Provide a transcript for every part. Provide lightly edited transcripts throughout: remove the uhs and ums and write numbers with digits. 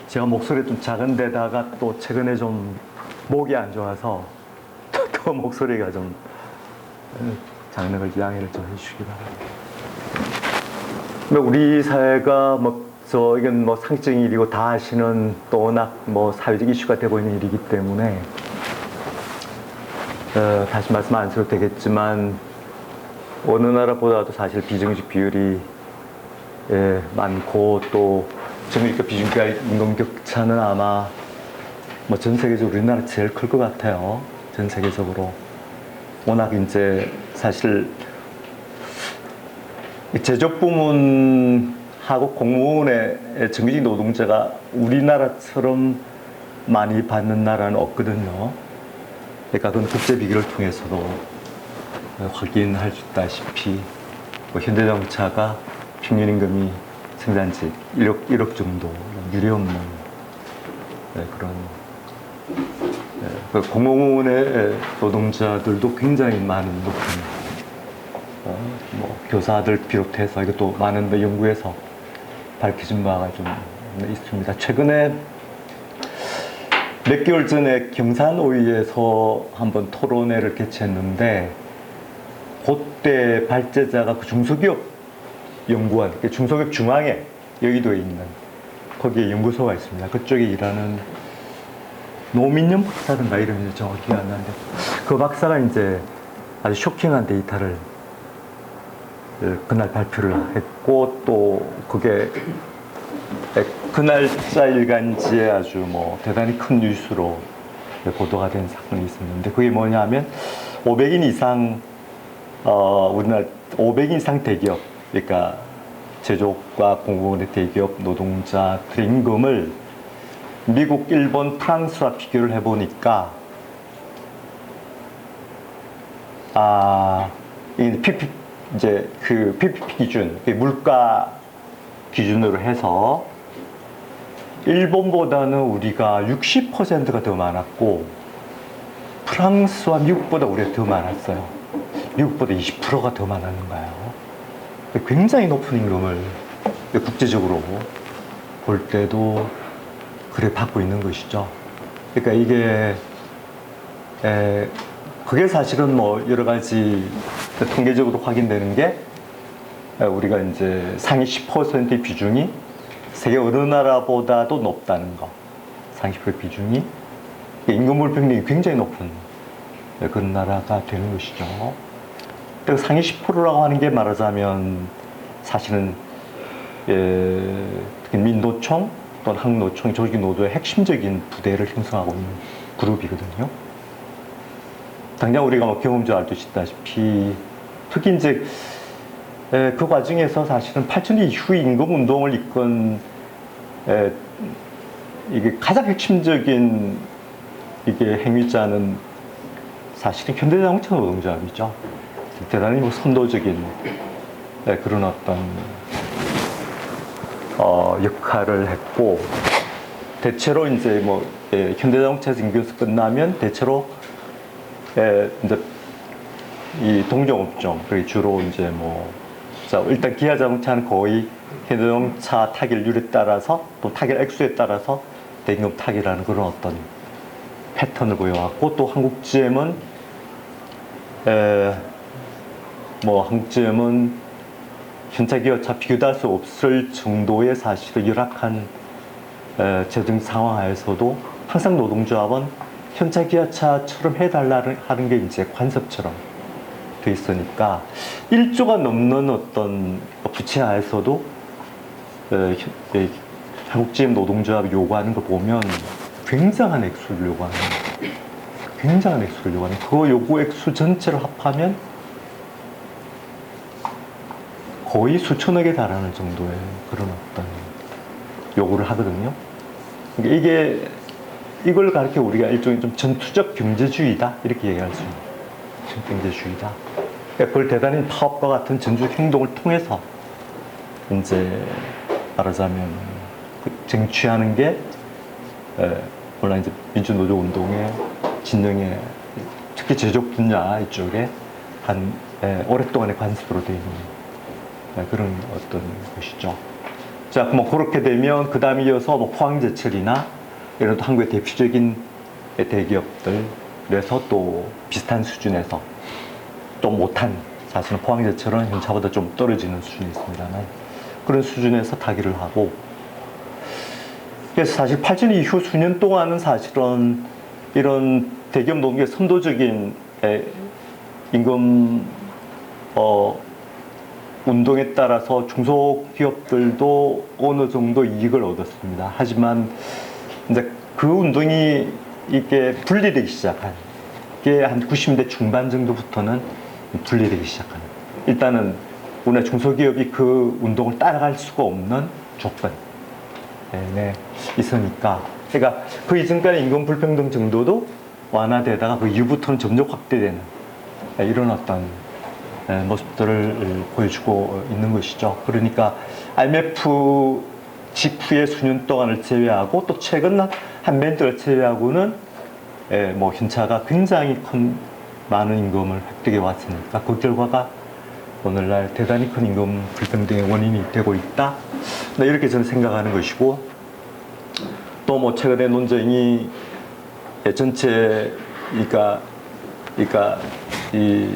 제가 목소리 좀 작은 데다가 또 최근에 좀 목이 안 좋아서 또 목소리가 좀 작은 걸 양해를 좀 해주시기 바랍니다. 우리 사회가 이건 상징 일이고 다 아시는 또 워낙 사회적 이슈가 되고 있는 일이기 때문에 다시 말씀 안 드려도 되겠지만 어느 나라보다도 사실 비정규직 비율이 많고 또 정규직과 비정규직과 임금 격차는 아마 전 세계적으로 우리나라 제일 클 것 같아요. 전 세계적으로. 워낙 이제 사실 제조업 부문하고 공무원의 정규직 노동자가 우리나라처럼 많이 받는 나라는 없거든요. 그러니까 그건 국제 비교를 통해서도 확인할 수 있다시피 현대자동차가 평균 임금이 생산직 1억 정도 유례 없는 그런 공무원의 노동자들도 굉장히 많은 높은 교사들 비롯해서 이것도 많은 연구에서 밝혀진 바가 좀 있습니다. 최근에 몇 개월 전에 경산오이에서 한번 토론회를 개최했는데 그때 발제자가 그 중소기업 연구원, 중소기업 중앙에 여의도에 있는 거기에 연구소가 있습니다. 그쪽에 일하는 노민현 박사든가 이름이 정확히 안 나는데 그 박사가 이제 아주 쇼킹한 데이터를 그날 발표를 했고 또 그게 그날짜 일간지에 아주 대단히 큰 뉴스로 보도가 된 사건이 있었는데 그게 뭐냐면 500인 이상 우리나라 500인 이상 대기업, 그러니까 제조업과 공무원의 대기업 노동자들의 임금을 미국, 일본, 프랑스와 비교를 해보니까 이제 그 PPP 기준, 물가 기준으로 해서 일본보다는 우리가 60%가 더 많았고 프랑스와 미국보다 우리가 더 많았어요. 미국보다 20%가 더 많았는 거예요. 굉장히 높은 임금을 국제적으로 볼 때도 그래 받고 있는 것이죠. 그러니까 이게 그게 사실은 여러 가지 통계적으로 확인되는 게 우리가 이제 상위 10%의 비중이 세계 어느 나라보다도 높다는 거. 상위 10% 비중이 임금 불평등이 굉장히 높은 그런 나라가 되는 것이죠. 상위 10%라고 하는 게 말하자면 사실은 특히 민노총 또는 한국노총, 조직노조의 핵심적인 부대를 형성하고 있는 그룹이거든요. 당장 우리가 경험적으로 알다시피 특히 이제 그 과정에서 사실은 8000년 이후 임금 운동을 이끈 이게 가장 핵심적인 이게 행위자는 사실은 현대자동차 노동조합이죠. 대단히 선도적인 그런 어떤 역할을 했고 대체로 이제 현대자동차에서 임금에서 끝나면 대체로 이제 이 동종업종, 그리고 주로 이제 자, 일단 기아자동차는 거의 현대자동차 타결률에 따라서 또 타결 액수에 따라서 대임금 타결하는 그런 어떤 패턴을 보여왔고 또 한국GM은 한국GM은 현차기아차 비교도 할 수 없을 정도의 사실은 열악한 재정 상황 하에서도 항상 노동조합은 현차기아차처럼 해달라는 하는 게 이제 관습처럼 돼 있으니까 1조가 넘는 어떤 부채 하에서도 한국GM 노동조합이 요구하는 걸 보면 굉장한 액수를 요구하는 그 요구 액수 전체를 합하면 거의 수천억에 달하는 정도의 그런 어떤 요구를 하거든요. 그러니까 이걸 가르쳐 우리가 일종의 좀 전투적 경제주의다 이렇게 얘기할 수 있는 경제주의다. 그걸 대단히 파업과 같은 전투적 행동을 통해서 이제 말하자면 쟁취하는 게 물론 이제 민주노조 운동의 진영의 특히 제조업 분야 이쪽에 오랫동안의 관습으로 되어 있는 그런 어떤 것이죠. 자, 뭐 그렇게 되면 그 다음에 이어서 뭐 포항제철이나 이런 또 한국의 대표적인 대기업들에서 또 비슷한 수준에서 좀 못한, 사실은 포항제철은 현차보다 좀 떨어지는 수준이 있습니다만 그런 수준에서 타기를 하고, 그래서 사실 8.2 이후 수년 동안은 사실은 이런 대기업 노동의 선도적인 임금 운동에 따라서 중소기업들도 어느 정도 이익을 얻었습니다. 하지만 이제 그 운동이 이게 분리되기 시작한 게 한 90년대 중반 정도부터는 분리되기 시작한, 일단은 우리나라 중소기업이 그 운동을 따라갈 수가 없는 조건에 있으니까, 그러니까 그 이전까지 임금 불평등 정도도 완화되다가 그 이후부터는 점점 확대되는 이런 어떤 모습들을 보여주고 있는 것이죠. 그러니까 IMF 직후의 수년 동안을 제외하고 또 최근 한 몇 달 제외하고는 뭐 현차가 굉장히 큰 많은 임금을 획득해 왔으니까 그 결과가 오늘날 대단히 큰 임금 불평등의 원인이 되고 있다. 이렇게 저는 생각하는 것이고, 또 뭐 최근에 논쟁이 전체 그러니까 이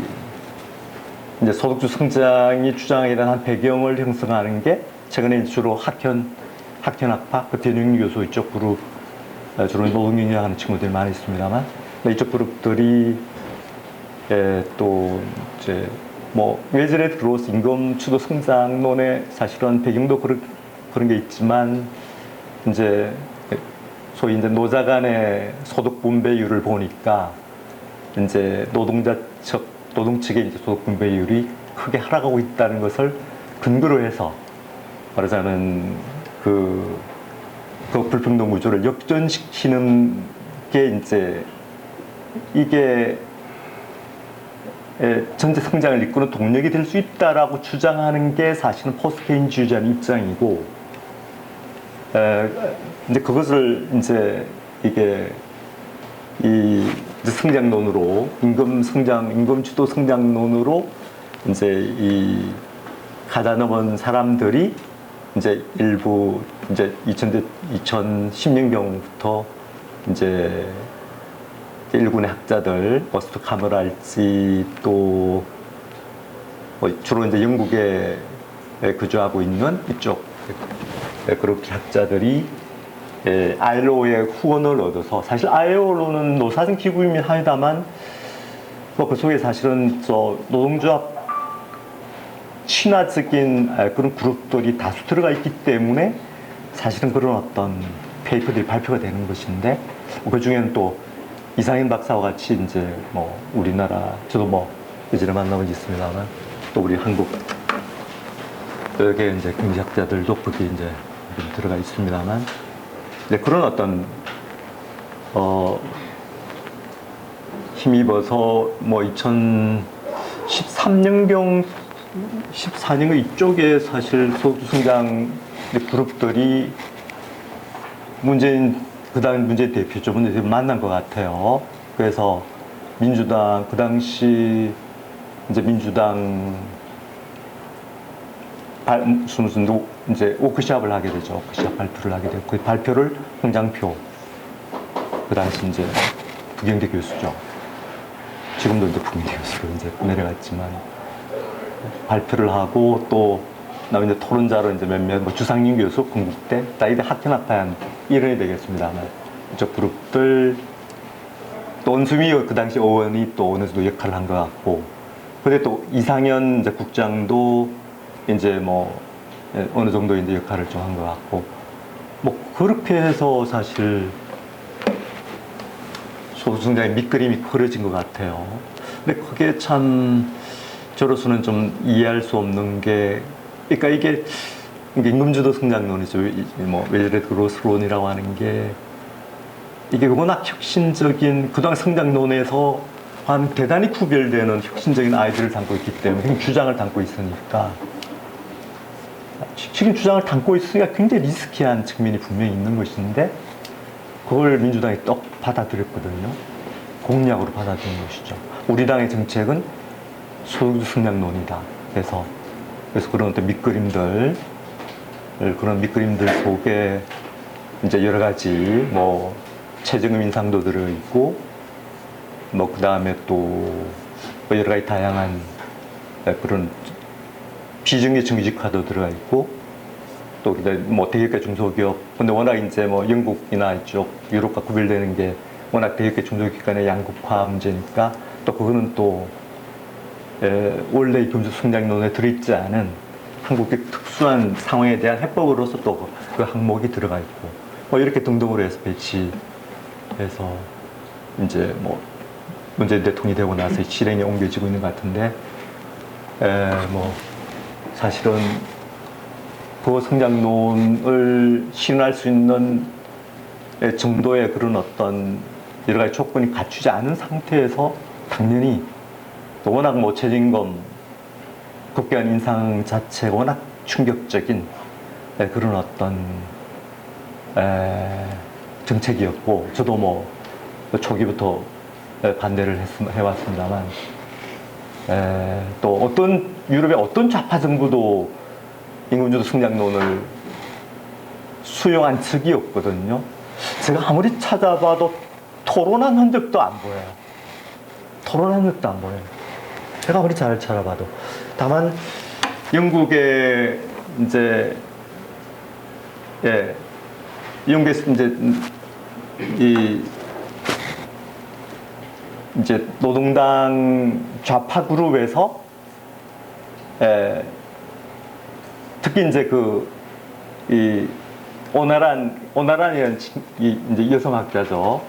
이제 소득주 성장이 주장에 대한 한 배경을 형성하는 게 최근에 주로 학파, 그 변윤 교수 이쪽 그룹, 주로 노동경제하는 친구들이 많이 있습니다만, 이쪽 그룹들이 또 이제 뭐 외전에 들어와서 임금 추도 성장론의 사실은 배경도 그런 게 있지만, 이제 소위 이제 노자 간의 소득 분배율을 보니까 이제 노동 측의 이제 소득 분배율이 크게 하락하고 있다는 것을 근거로 해서 말하자면 그 불평등 구조를 역전시키는 게 이제 이게 전체 성장을 이끄는 동력이 될 수 있다라고 주장하는 게 사실은 포스트 케인주의자의 입장이고, 이제 그것을 이제 이게 이 성장론으로 임금 주도 성장론으로 이제 이 가다 넘은 사람들이 이제 일부 이제 2010년경부터 이제 일군의 학자들, 어스트 카머랄지 또 주로 이제 영국에 거주하고 있는 이쪽 그룹 학자들이 ILO의 후원을 얻어서, 사실 ILO는 노사정 기구이긴 합니다만 뭐 그 속에 사실은 저 노동조합 친화적인 그런 그룹들이 다수 들어가 있기 때문에 사실은 그런 어떤 페이퍼들이 발표가 되는 것인데, 그 중에는 또 이상현 박사와 같이 이제 뭐 우리나라, 저도 뭐 예전에 만나본 적 있습니다만 또 우리 한국 여기 이제 경제학자들도 거기 이제 들어가 있습니다만, 네, 그런 어떤 힘입어서 뭐 2013년경 14년경 이쪽에 사실 소득성장 그룹들이 그다음 문재인 대표죠. 문재인 만난 것 같아요. 그래서 민주당, 그 당시 이제 민주당 이제 워크숍을 하게 되죠. 워크숍 발표를 하게 되고, 그 발표를 홍장표, 그 당시 이제 부경대 교수죠. 지금도 이제 부경대 교수로 이제 내려갔지만 발표를 하고, 또 나머지 이제 토론자로 이제 몇몇 뭐 주상윤 교수 건국대, 나이대 학현학파한 일원이 되겠습니다만 이쪽 그룹들, 또 원수미 그 당시 의원이 또 어느 정도 역할을 한 것 같고, 근데 또 이상현 이제 국장도 이제 뭐 어느 정도 이제 역할을 좀 한 것 같고, 뭐 그렇게 해서 사실 소득성장의 밑그림이 그려진 것 같아요. 근데 그게 참 저로서는 좀 이해할 수 없는 게, 그러니까 이게 임금주도 성장론이죠. 뭐 웨이레드 그로스론이라고 하는 게 이게 워낙 혁신적인 그동안 성장론에서 한 대단히 구별되는 혁신적인 아이디어를 담고 있기 때문에, 주장을 담고 있으니까, 지금 주장을 담고 있으니까 굉장히 리스키한 측면이 분명히 있는 것인데, 그걸 민주당이 떡 받아들였거든요. 공약으로 받아들인 것이죠. 우리 당의 정책은 소득 성장론이다. 그래서 그런 어떤 밑그림들 그런 밑그림들 속에 이제 여러 가지 뭐 최저임금 인상도 들어 있고 뭐 그 다음에 또 여러 가지 다양한 그런 비정규 정규직화도 들어가 있고 또 뭐 대기업과 중소기업 근데 워낙 이제 뭐 영국이나 이쪽 유럽과 구별되는 게 워낙 대기업과 중소기업 간의 양극화 문제니까 또 그거는 또 원래 경제 성장론에 들어있지 않은 한국의 특수한 상황에 대한 해법으로서 또 그 항목이 들어가 있고 뭐 이렇게 등등으로 해서 배치해서 이제 뭐 문재인 대통령이 되고 나서 실행에 옮겨지고 있는 것 같은데 뭐 사실은 고성장론을 실현할 수 있는 정도의 그런 어떤 여러 가지 조건이 갖추지 않은 상태에서 당연히 또 워낙 뭐 최저임금 급격한 인상 자체가 워낙 충격적인 그런 어떤 정책이었고 저도 뭐 초기부터 반대를 해왔습니다만 또 어떤 유럽의 어떤 좌파 정부도 임금주도 성장론을 수용한 적이 없거든요. 제가 아무리 찾아봐도 토론한 흔적도 안 보여요. 토론한 흔적도 안 보여요. 제가 아무리 잘 찾아봐도. 다만 영국의 이제 영국에서 이제 노동당 좌파 그룹에서 특히 이제 이 오나란이라는 이제 여성학자죠.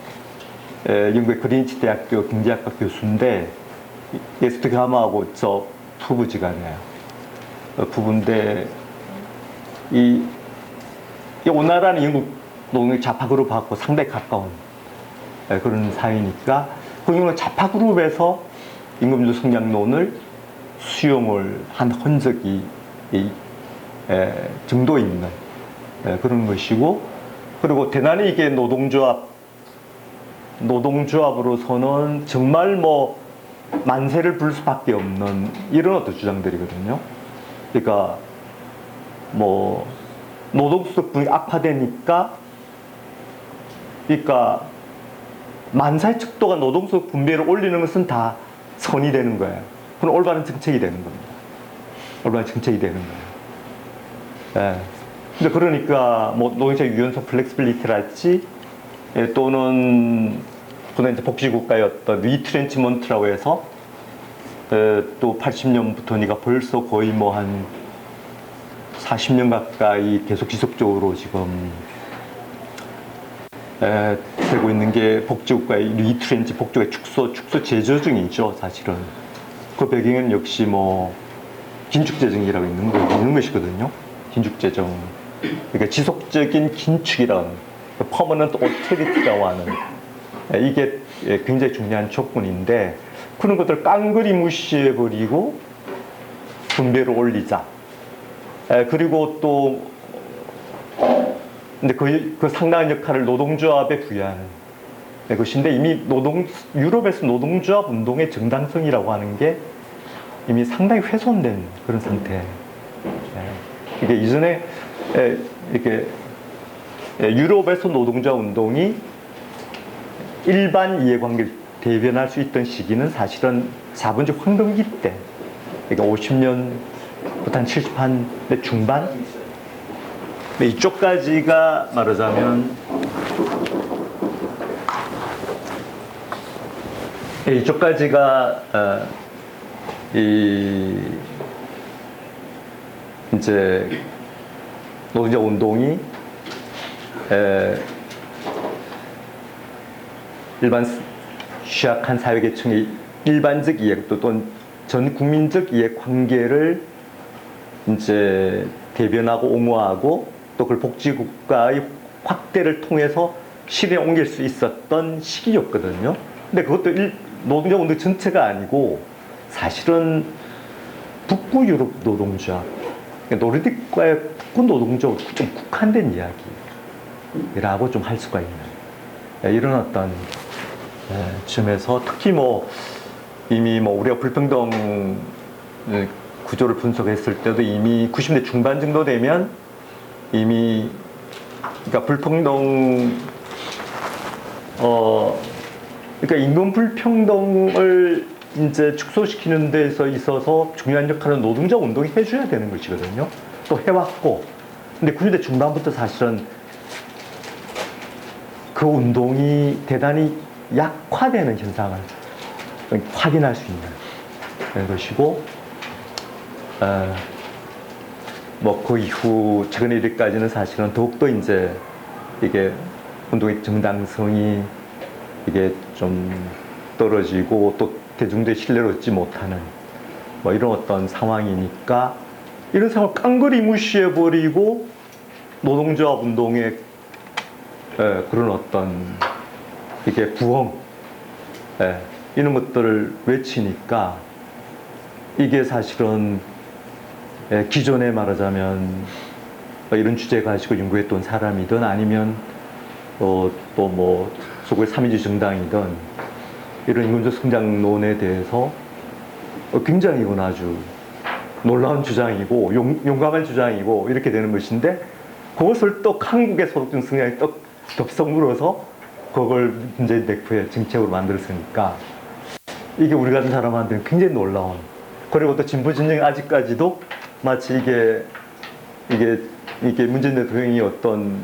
영국의 그린위치 대학교 경제학과 교수인데 예스트 가마하고 저 부부지간이에요. 부부인데 이 오나라는 영국 노동의 좌파 그룹하고 상당히 가까운 그런 사이니까 그 경우는 좌파 그룹에서 임금주 성장론을 수용을 한 흔적이 정도 있는 그런 것이고 그리고 대단히 이게 노동조합으로서는 정말 뭐 만세를 부를 수밖에 없는 이런 어떤 주장들이거든요. 그러니까 뭐 노동수급이 악화되니까 그러니까 만사의 척도가 노동수급 분배를 올리는 것은 다 선이 되는 거예요. 그건 올바른 정책이 되는 겁니다. 올바른 정책이 되는 거예요. 근데 그러니까 뭐 노동자 유연성 플렉스빌리티랄지 또는 그다음에 복지국가였던 리트렌치먼트라고 해서 또 80년부터니까 벌써 거의 뭐 한 40년 가까이 계속 지속적으로 지금 되고 있는 게 복지국가의 리트렌치 복지국가의 축소 제조 중이죠, 사실은. 그 배경은 역시 뭐 긴축재정이라고 있는 것이거든요. 긴축재정. 그러니까 지속적인 긴축이라는 퍼머넌트 오토리티라고 하는 이게 굉장히 중요한 조건인데 그런 것들 깡그리 무시해버리고 분배를 올리자. 그리고 또 근데 그 상당한 역할을 노동조합에 부여하는 것인데 이미 유럽에서 노동조합 운동의 정당성이라고 하는 게 이미 상당히 훼손된 그런 상태. 이게 이전에 이렇게 유럽에서 노동조합 운동이 일반 이해관계를 대변할 수 있던 시기는 사실은 4번째 황금기 때, 그러니까 50년부터 한 70년대 중반? 이쪽까지가 말하자면, 이쪽까지가, 이제, 노동자 운동이, 일반 취약한 사회계층의 일반적 이해 또는 전 국민적 이해 관계를 이제 대변하고 옹호하고 또 그걸 복지국가의 확대를 통해서 실현에 옮길 수 있었던 시기였거든요. 근데 그것도 노동자 운동 전체가 아니고 사실은 북부 유럽 노동조합, 노르딕과의 북부 노동조합 좀 국한된 이야기라고 좀 할 수가 있는 이런 어떤 점에서 특히 뭐 이미 뭐 우리가 불평등 구조를 분석했을 때도 이미 90대 중반 정도 되면 이미 그러니까 불평등 그러니까 임금 불평등을 이제 축소시키는 데서 있어서 중요한 역할은 노동자 운동이 해줘야 되는 것이거든요. 또 해왔고, 근데 90대 중반부터 사실은 그 운동이 대단히 약화되는 현상을 확인할 수 있는 것이고, 뭐 그 이후 최근에 이르기까지는 사실은 더욱더 이제 이게 운동의 정당성이 이게 좀 떨어지고 또 대중들의 신뢰를 얻지 못하는 뭐 이런 어떤 상황이니까 이런 상황을 깡그리 무시해버리고 노동조합 운동의 그런 어떤 이게 부흥 이런 것들을 외치니까 이게 사실은 기존에 말하자면 이런 주제 가지고 연구했던 사람이든 아니면 또 뭐 소위 3인주의 정당이든 이런 임금적 성장론에 대해서 굉장히 이건 아주 놀라운 주장이고 용감한 주장이고 이렇게 되는 것인데 그것을 또 한국의 소득주의 성장이 또 덥석 물어서 그걸 문재인 대표의 정책으로 만들었으니까 이게 우리 같은 사람한테는 굉장히 놀라운, 그리고 또 진보 진영이 아직까지도 마치 이게 문재인 대통령이 어떤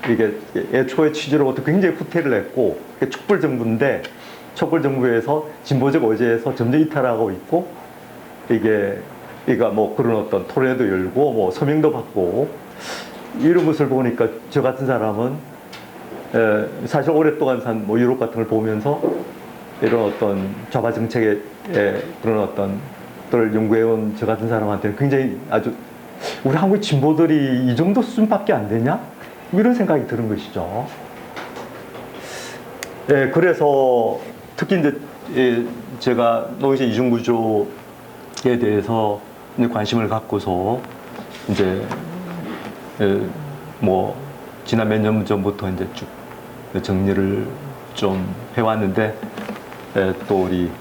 이게 애초의 취지로부터 굉장히 후퇴를 했고 촛불 정부인데 촛불 정부에서 진보적 어제에서 점점 이탈하고 있고 이게 뭐 그런 어떤 토론회도 열고 뭐 서명도 받고 이런 것을 보니까 저 같은 사람은 사실 오랫동안 산 뭐 유럽 같은 걸 보면서 이런 어떤 좌파 정책의 그런 어떤 걸 연구해온 저 같은 사람한테는 굉장히 아주 우리 한국 진보들이 이 정도 수준밖에 안 되냐? 이런 생각이 드는 것이죠. 그래서 특히 이제 제가 노동시장 이중구조에 대해서 관심을 갖고서 이제 뭐 지난 몇 년 전부터 이제 쭉 정리를 좀 해왔는데 또 우리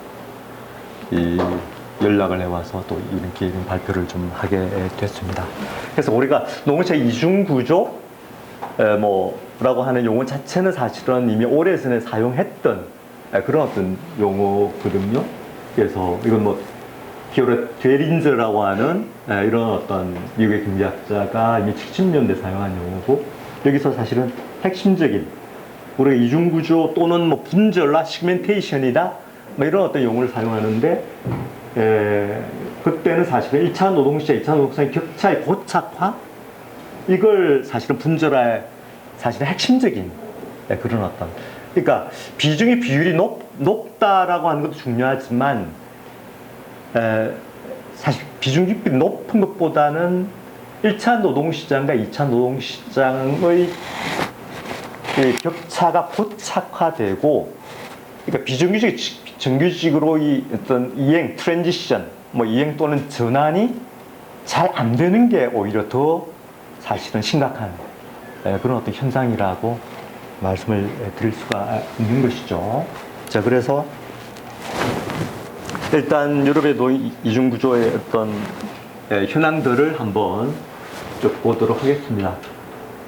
연락을 해와서 또 이렇게 이런 발표를 좀 하게 됐습니다. 그래서 우리가 노동시장 이중구조 뭐라고 하는 용어 자체는 사실은 이미 오래전에 사용했던 그런 어떤 용어거든요. 그래서 이건 뭐 히어로 데린저라고 하는 이런 어떤 미국의 경제학자가 이미 70년대 사용한 용어고, 여기서 사실은 핵심적인 우리가 이중구조 또는 뭐 분절라 시그멘테이션이다 뭐 이런 어떤 용어를 사용하는데 그때는 사실은 1차 노동시장, 2차 노동시장의 격차의 고착화, 이걸 사실은 분절할 사실은 핵심적인 그런 어떤, 그러니까 비율이 높다라고 하는 것도 중요하지만 사실 비중이 높은 것보다는 1차 노동시장과 2차 노동시장의 격차가 고착화되고, 그러니까 정규직으로 이 어떤 이행, 트랜지션, 뭐 이행 또는 전환이 잘 안 되는 게 오히려 더 사실은 심각한 그런 어떤 현상이라고 말씀을 드릴 수가 있는 것이죠. 자, 그래서 일단 유럽의 이중구조의 어떤 현황들을 한번 쭉 보도록 하겠습니다.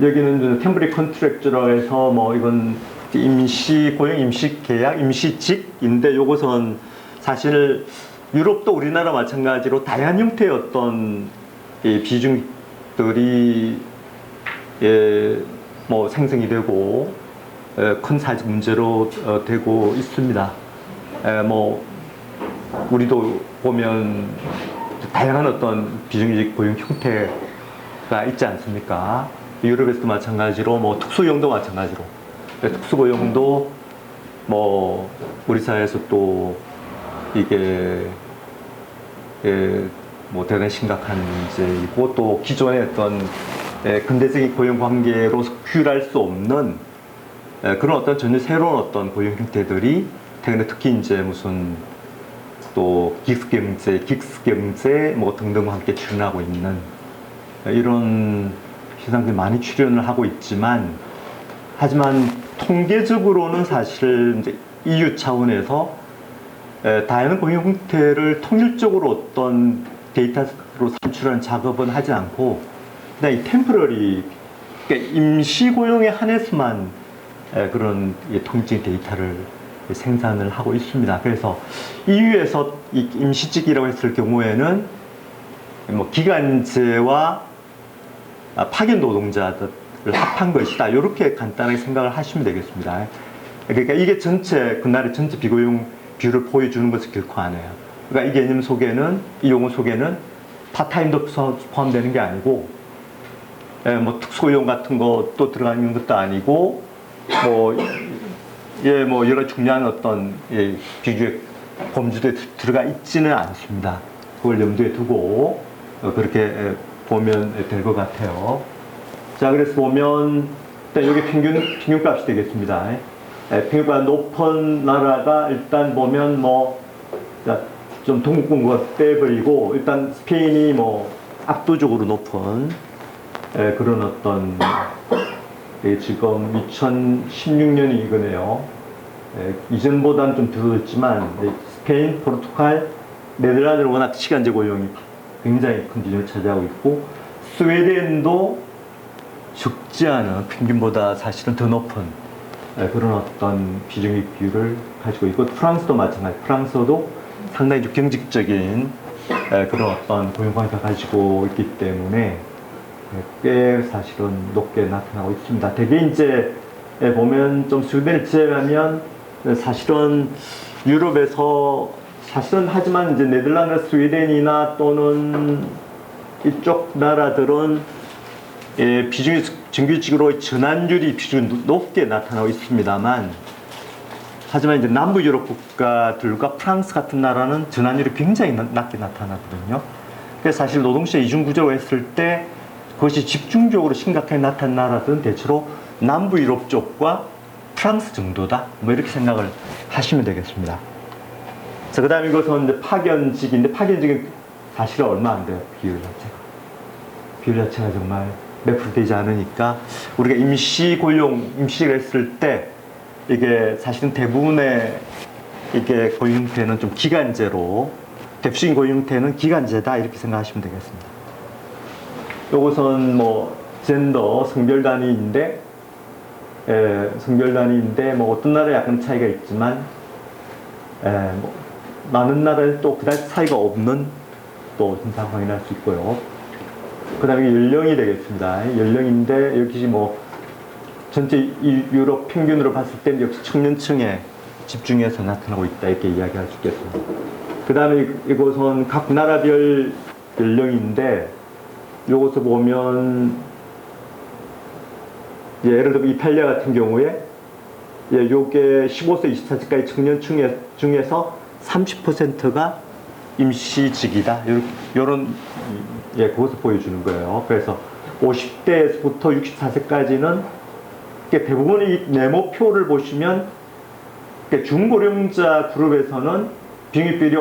여기는 템포리 컨트랙트라고 해서 뭐 이건 임시 고용, 임시 계약, 임시직인데 요것은 사실 유럽도 우리나라 마찬가지로 다양한 형태의 어떤 비중들이 뭐 생성이 되고 큰 사회적 문제로 되고 있습니다. 뭐 우리도 보면 다양한 어떤 비정규직 고용 형태가 있지 않습니까? 유럽에서도 마찬가지로 뭐 특수고용도 마찬가지로 특수고용도 뭐 우리 사회에서 또 이게 뭐 대단히 심각한 문제이고, 또 기존의 어떤 근대적인 고용 관계로 규율할 수 없는 그런 어떤 전혀 새로운 어떤 고용 형태들이 최근에 특히 이제 무슨 또 긱스경제 뭐 등등과 함께 출현하고 있는 이런 현상들이 많이 출현을 하고 있지만, 하지만 통계적으로는 사실 이제 EU 차원에서 다양한 고용 형태를 통일적으로 어떤 데이터로 산출하는 작업은 하지 않고 그다음에 이 템포러리, 그러니까 임시 고용에 한해서만 그런 통계적인 데이터를 생산을 하고 있습니다. 그래서 EU에서 이 임시직이라고 했을 경우에는 뭐 기간제와 파견 노동자들을 합한 것이다. 이렇게 간단하게 생각을 하시면 되겠습니다. 그러니까 이게 전체 그날의 전체 비고용 비율을 보여주는 것은 결코 아니에요. 그러니까 이 개념 속에는, 이 용어 속에는 파타임도 포함되는 게 아니고, 뭐 특수고용 같은 것도 들어가는 것도 아니고, 뭐 여러 중요한 어떤 비교의 범주도에 들어가 있지는 않습니다. 그걸 염두에 두고 그렇게 보면 될 것 같아요. 자, 그래서 보면 일단 여기 평균값이 되겠습니다. 평균값 높은 나라가 일단 보면 좀 동국권과 빼버리고 일단 스페인이 뭐 압도적으로 높은 그런 어떤 지금 2016년이 이거네요. 이전보다는 좀 줄어들었지만 스페인, 포르투갈, 네덜란드는 워낙 시간제 고용이 굉장히 큰 비중을 차지하고 있고, 스웨덴도 적지 않은 평균보다 사실은 더 높은 그런 어떤 비중의 비율을 가지고 있고, 프랑스도 마찬가지. 프랑스도 상당히 좀 경직적인 그런 어떤 고용 관계가 가지고 있기 때문에 꽤 사실은 높게 나타나고 있습니다. 대개 이제 보면 좀 스웨덴을 제외하면 사실은 유럽에서 사실은 하지만 이제 네덜란드, 스웨덴이나 또는 이쪽 나라들은 비중이 정규직으로 전환율이 비중이 높게 나타나고 있습니다만, 하지만 이제 남부 유럽 국가들과 프랑스 같은 나라는 전환율이 굉장히 낮게 나타나거든요. 그래서 사실 노동시장 이중 구조로 했을 때 그것이 집중적으로 심각하게 나타난 나라들은 대체로 남부 유럽 쪽과 프랑스 정도다. 뭐 이렇게 생각을 하시면 되겠습니다. 자, 그 다음에 이것은 이제 파견직인데, 파견직은 사실은 얼마 안 돼요. 비율 자체가 정말 몇 프로 되지 않으니까, 우리가 임시 고용, 임시직을 했을 때 이게 사실은 대부분의 이게 고용 형태는 좀 기간제로, 대표적인 고용 형태는 기간제다. 이렇게 생각하시면 되겠습니다. 요것은 뭐 젠더, 성별 단위인데, 뭐 어떤 나라에 약간 차이가 있지만, 뭐 많은 나라에 또 그다지 차이가 없는 또 현상 확인할 수 있고요. 그 다음에 연령이 되겠습니다. 연령인데, 여기 뭐 전체 유럽 평균으로 봤을 때 역시 청년층에 집중해서 나타나고 있다. 이렇게 이야기할 수 있겠습니다. 그 다음에 이것은 각 나라별 연령인데, 요것을 보면, 예를 들어 이탈리아 같은 경우에, 요게 15세, 24세까지 청년층 중에서 30%가 임시직이다. 요런, 그것을 보여주는 거예요. 그래서 50대에서부터 64세까지는, 대부분의 네모표를 보시면, 중고령자 그룹에서는 빙의비율이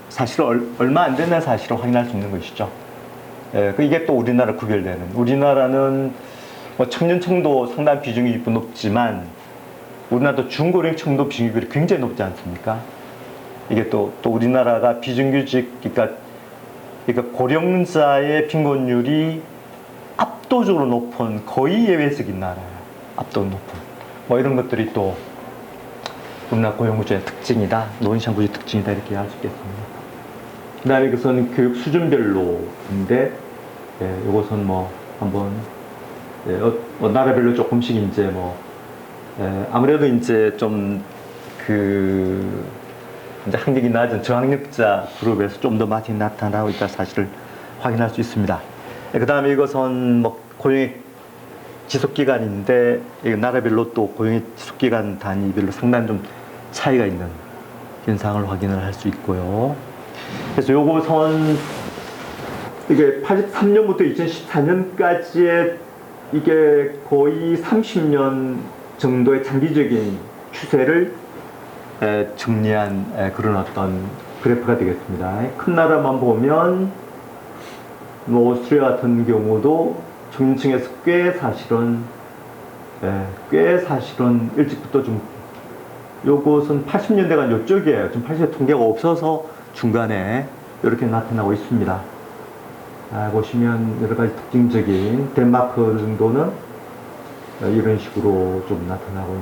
사실은 얼마 안 되는 사실을 확인할 수 있는 것이죠. 이게 또 우리나라 구별되는, 우리나라는 뭐 청년층도 상당한 비중이 높지만, 우리나라도 중고령층도 빙의비율이 굉장히 높지 않습니까? 이게 또 우리나라가 비정규직, 그러니까 고령자의 빈곤율이 압도적으로 높은, 거의 예외적인 나라예요. 압도적으로 높은. 뭐 이런 것들이 또 우리나라 고용구조의 특징이다, 노동시장 구조의 특징이다, 이렇게 할 수 있겠습니다. 그 다음에 이것은 교육 수준별로인데, 이것은 뭐 한번 나라별로 조금씩 이제 아무래도 이제 좀 이제 학력이 낮은 저학력자 그룹에서 좀 더 많이 나타나고 있다 사실을 확인할 수 있습니다. 그 다음에 이것은 뭐 고용의 지속기간인데, 나라별로 또 고용의 지속기간 단위별로 상당히 좀 차이가 있는 현상을 확인을 할 수 있고요. 그래서 요것은 이게 83년부터 2014년까지의 이게 거의 30년 정도의 장기적인 추세를 정리한 그런 어떤 그래프가 되겠습니다. 큰 나라만 보면 뭐 오스트리아 같은 경우도 청년층에서 꽤 사실은 일찍부터 좀, 요것은 80년대가 요쪽이에요. 지금 80년대 통계가 없어서 중간에 이렇게 나타나고 있습니다. 보시면 여러 가지 특징적인 덴마크 정도는 이런 식으로 좀 나타나고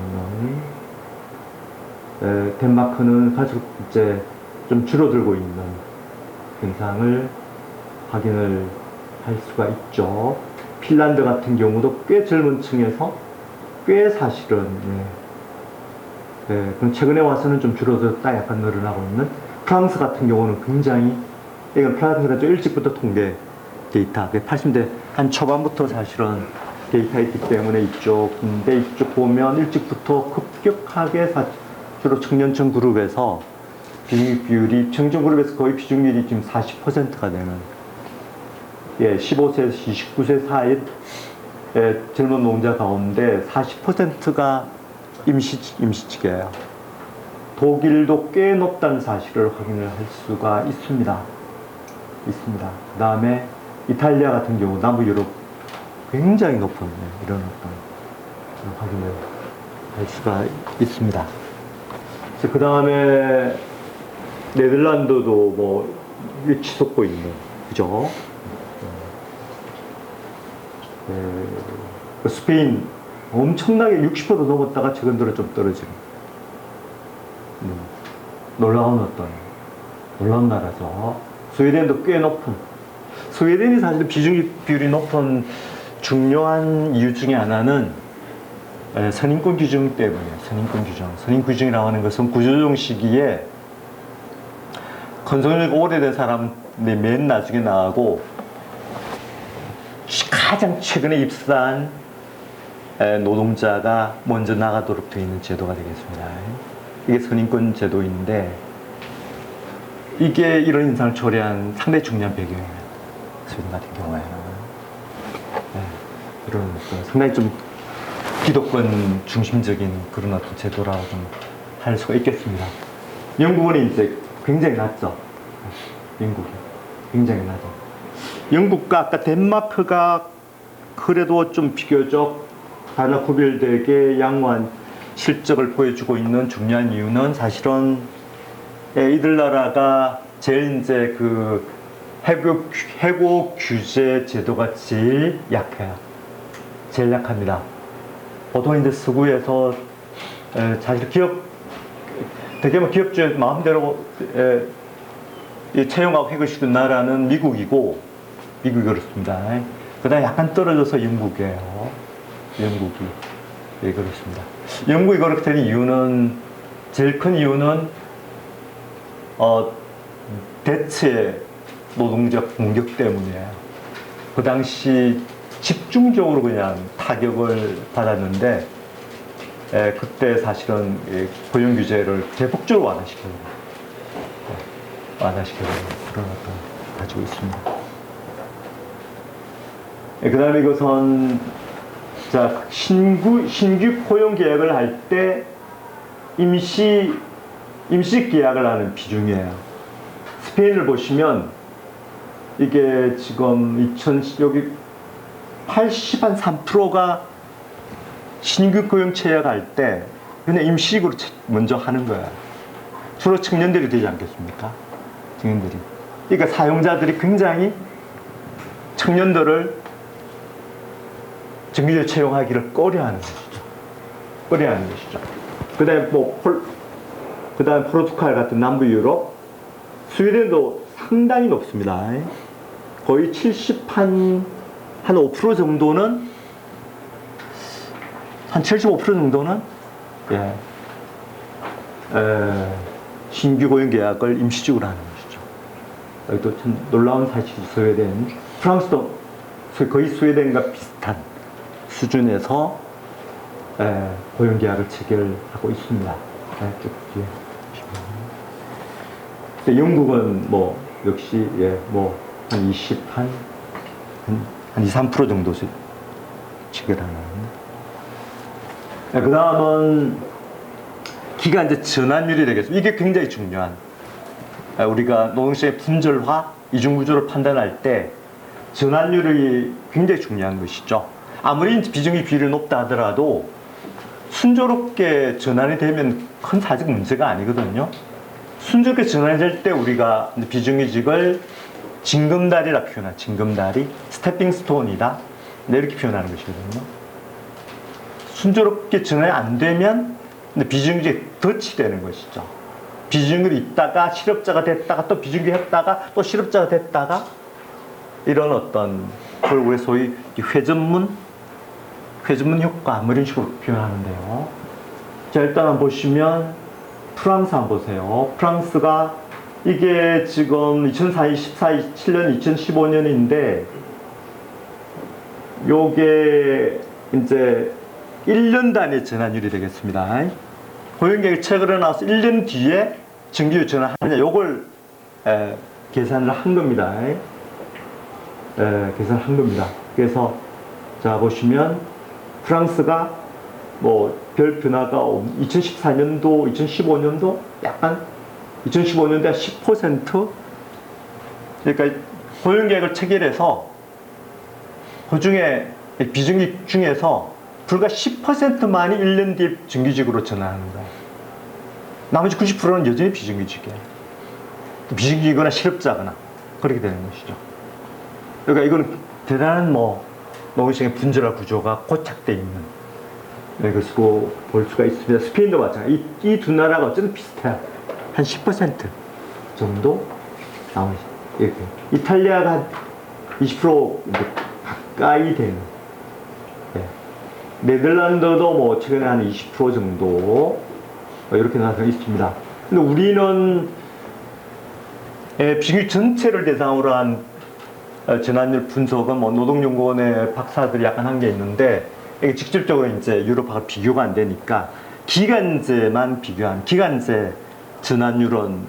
있는, 덴마크는 갈수록 이제 좀 줄어들고 있는 현상을 확인을 할 수가 있죠. 핀란드 같은 경우도 꽤 젊은 층에서 꽤 사실은 그럼 최근에 와서는 좀 줄어들었다 약간 늘어나고 있는, 프랑스 같은 경우는 굉장히, 이건 프랑스가 좀 일찍부터 통계 데이터, 80대 한 초반부터 사실은 데이터가 있기 때문에 근데 이쪽 보면 일찍부터 급격하게 주로 청년층 그룹에서 비율이 청년 그룹에서 거의 비중률이 지금 40%가 되는, 15세에서 29세 사이 젊은 노동자 가운데 40%가 임시직이에요. 독일도 꽤 높다는 사실을 확인을 할 수가 있습니다. 그 다음에 이탈리아 같은 경우, 남부 유럽 굉장히 높은 이런 어떤 확인을 할 수가 있습니다. 그 다음에 네덜란드도 뭐 치솟고 있는, 그죠? 스페인 엄청나게 60% 넘었다가 최근 들어 좀 떨어지는, 놀라운 나라죠. 스웨덴도 꽤 높은, 스웨덴이 사실 비율이 높은 중요한 이유 중에 하나는 선인권 규정 때문이에요. 선인권 규정이라고 하는 것은 구조조정 시기에 건설력 오래된 사람이 맨 나중에 나가고 가장 최근에 입사한 노동자가 먼저 나가도록 되어 있는 제도가 되겠습니다. 이게 선인권 제도인데, 이게 이런 인상을 초래한 상당히 중요한 배경이에요. 스웨덴 같은 경우에는. 이런 상당히 좀 기독권 중심적인 그런 어떤 제도라고 좀 할 수가 있겠습니다. 영국은 이제 굉장히 낮죠. 영국이 굉장히 낮아. 영국과 아까 덴마크가 그래도 좀 비교적 하나 구별되게 양호한 실적을 보여주고 있는 중요한 이유는 사실은 이들 나라가 제일 이제 그 해고 규제 제도가 제일 약해요. 제일 약합니다. 보통 이제 서구에서 사실 되게 기업주의 마음대로 채용하고 해고시키는 나라는 미국이 그렇습니다. 그 다음에 약간 떨어져서 영국이에요. 영국이. 그렇습니다. 영국이 그렇게 되는 이유는, 제일 큰 이유는, 대체 노동적 공격 때문이에요. 그 당시 집중적으로 그냥 타격을 받았는데, 그때 사실은 고용 규제를 대폭적으로 완화시켜버린 그런 어떤 가지고 있습니다. 그 다음에 이것은, 자, 신규 고용 계약을 할 때 임시 계약을 하는 비중이에요. 스페인을 보시면 이게 지금 여기 83%가 신규 고용 채용할 때 그냥 임시직으로 먼저 하는 거야. 주로 청년들이 되지 않겠습니까? 청년들이. 그러니까 사용자들이 굉장히 청년들을 정규직으로 채용하기를 꺼려하는 것이죠. 그 다음에 포르투갈 같은 남부 유럽, 스웨덴도 상당히 높습니다. 거의 5% 정도는, 한 75% 정도는, 신규 고용 계약을 임시직으로 하는 것이죠. 여기도 참 놀라운 사실이, 스웨덴, 프랑스도 거의 스웨덴과 비슷한 수준에서 고용 계약을 체결하고 있습니다. 쭉 뒤에 보시면. 영국은 뭐 역시 한 2~3% 정도 체결하는. 그 다음은 기간 이제 전환율이 되겠습니다. 이게 굉장히 중요한, 우리가 노동시장의 분절화, 이중구조를 판단할 때 전환율이 굉장히 중요한 것이죠. 아무리 비율이 높다 하더라도 순조롭게 전환이 되면 큰 사실 문제가 아니거든요. 순조롭게 전환이 될 때 우리가 비정규직을 징검다리라 표현하는 징검다리, 스태핑 스톤이다. 네, 이렇게 표현하는 것이거든요. 순조롭게 전환이 안 되면 비정규직에 덫이 되는 것이죠. 비정규직이 있다가 실업자가 됐다가 또 비정규직 했다가 또 실업자가 됐다가 이런 어떤 그걸 우리 소위 회전문 효과 뭐 이런 식으로 표현하는데요. 자, 일단 한번 보시면 프랑스 한번 보세요. 프랑스가 이게 지금 2014-17년, 2015년인데 요게 이제 1년 단위 전환율이 되겠습니다. 고용계획 체결에 나와서 1년 뒤에 정규직 전환하느냐 요걸 계산을 한 겁니다. 계산을 한 겁니다. 그래서 자 보시면 프랑스가 뭐 별 변화가 2014년도, 2015년도 약간 2015년도에 10% 그러니까 고용계획을 체결해서 그 중에 비정규직 중에서 불과 10%만이 1년 뒤에 정규직으로 전환하는 거예요. 나머지 90%는 여전히 비정규직이에요. 비정규직이거나 실업자거나 그렇게 되는 것이죠. 그러니까 이거는 대단한 노동시장의 분절화 구조가 고착되어 있는 것으로 볼 수가 있습니다. 스페인도 마찬가지. 이 두 나라가 어쨌든 비슷해요. 한 10% 정도 나머지 이렇게. 이탈리아가 한 20% 가까이 되는. 네. 네덜란드도 최근에 한 20% 정도 이렇게 나타나 있습니다. 근데 우리는 비정규직 전체를 대상으로 한 전환율 분석은 노동연구원의 박사들이 약간 한 게 있는데 이게 직접적으로 이제 유럽하고 비교가 안 되니까 기간제만 비교한 기간제 전환율은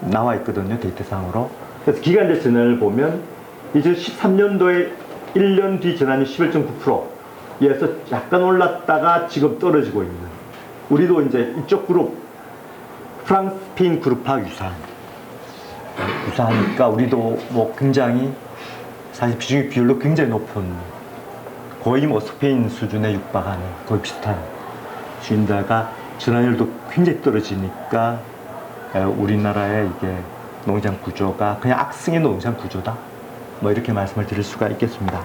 나와 있거든요, 데이터상으로. 그래서 기간제 전환을 보면 2013년도에 1년 뒤 전환율 11.9%에서 약간 올랐다가 지금 떨어지고 있는. 우리도 이제 이쪽 그룹 프랑스, 스페인 그룹하고 유사하니까 우리도 굉장히 사실 비중의 비율도 굉장히 높은 거의 스페인 수준에 육박하는 거의 비슷한 수준다가 전환율도 굉장히 떨어지니까 우리나라의 이게 농장 구조가 그냥 악성의 농장 구조다. 이렇게 말씀을 드릴 수가 있겠습니다.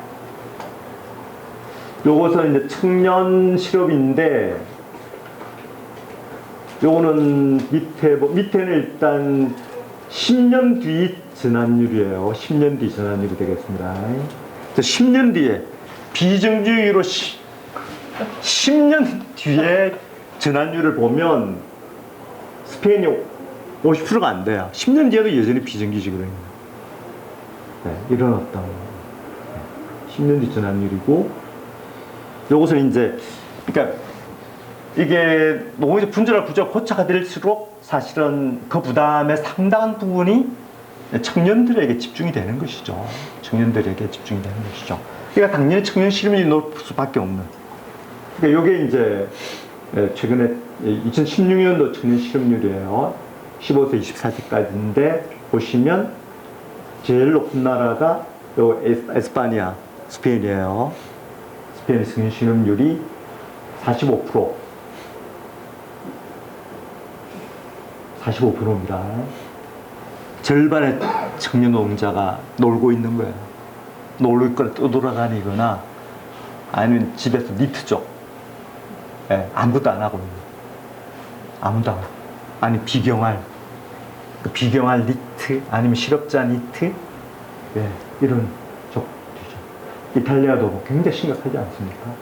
요것은 이제 청년 실업인데 요거는 밑에는 일단 10년 뒤 전환율이에요. 10년 뒤 전환율이 되겠습니다. 10년 뒤에 비정규직으로 10년 뒤에 전환율을 보면 스페인이 50%가 안 돼요. 10년 뒤에도 여전히 비정규직이거든요. 네, 이런 어떤 10년 뒤 전환율이고 요것은 이제 그러니까 이게 노동자 분절화 구조가 고착화 될수록 사실은 그 부담의 상당한 부분이 청년들에게 집중이 되는 것이죠. 청년들에게 집중이 되는 것이죠. 그러니까 당연히 청년 실업률이 높을 수밖에 없는. 그러니까 이게 이제 최근에 2016년도 청년 실업률이에요. 15세 24세까지인데 보시면 제일 높은 나라가 요 에스파니아, 스페인이에요. 스페인 청년 실업률이 45%. 45%입니다. 절반의 청년 노동자가 놀고 있는 거예요. 놀고 있거나 떠돌아다니거나 아니면 집에서 니트죠. 아무것도 안 하고 있는. 아무도 안 하고. 아니 비경할 니트 아니면 실업자 니트 이런 쪽이죠. 이탈리아도 굉장히 심각하지 않습니까?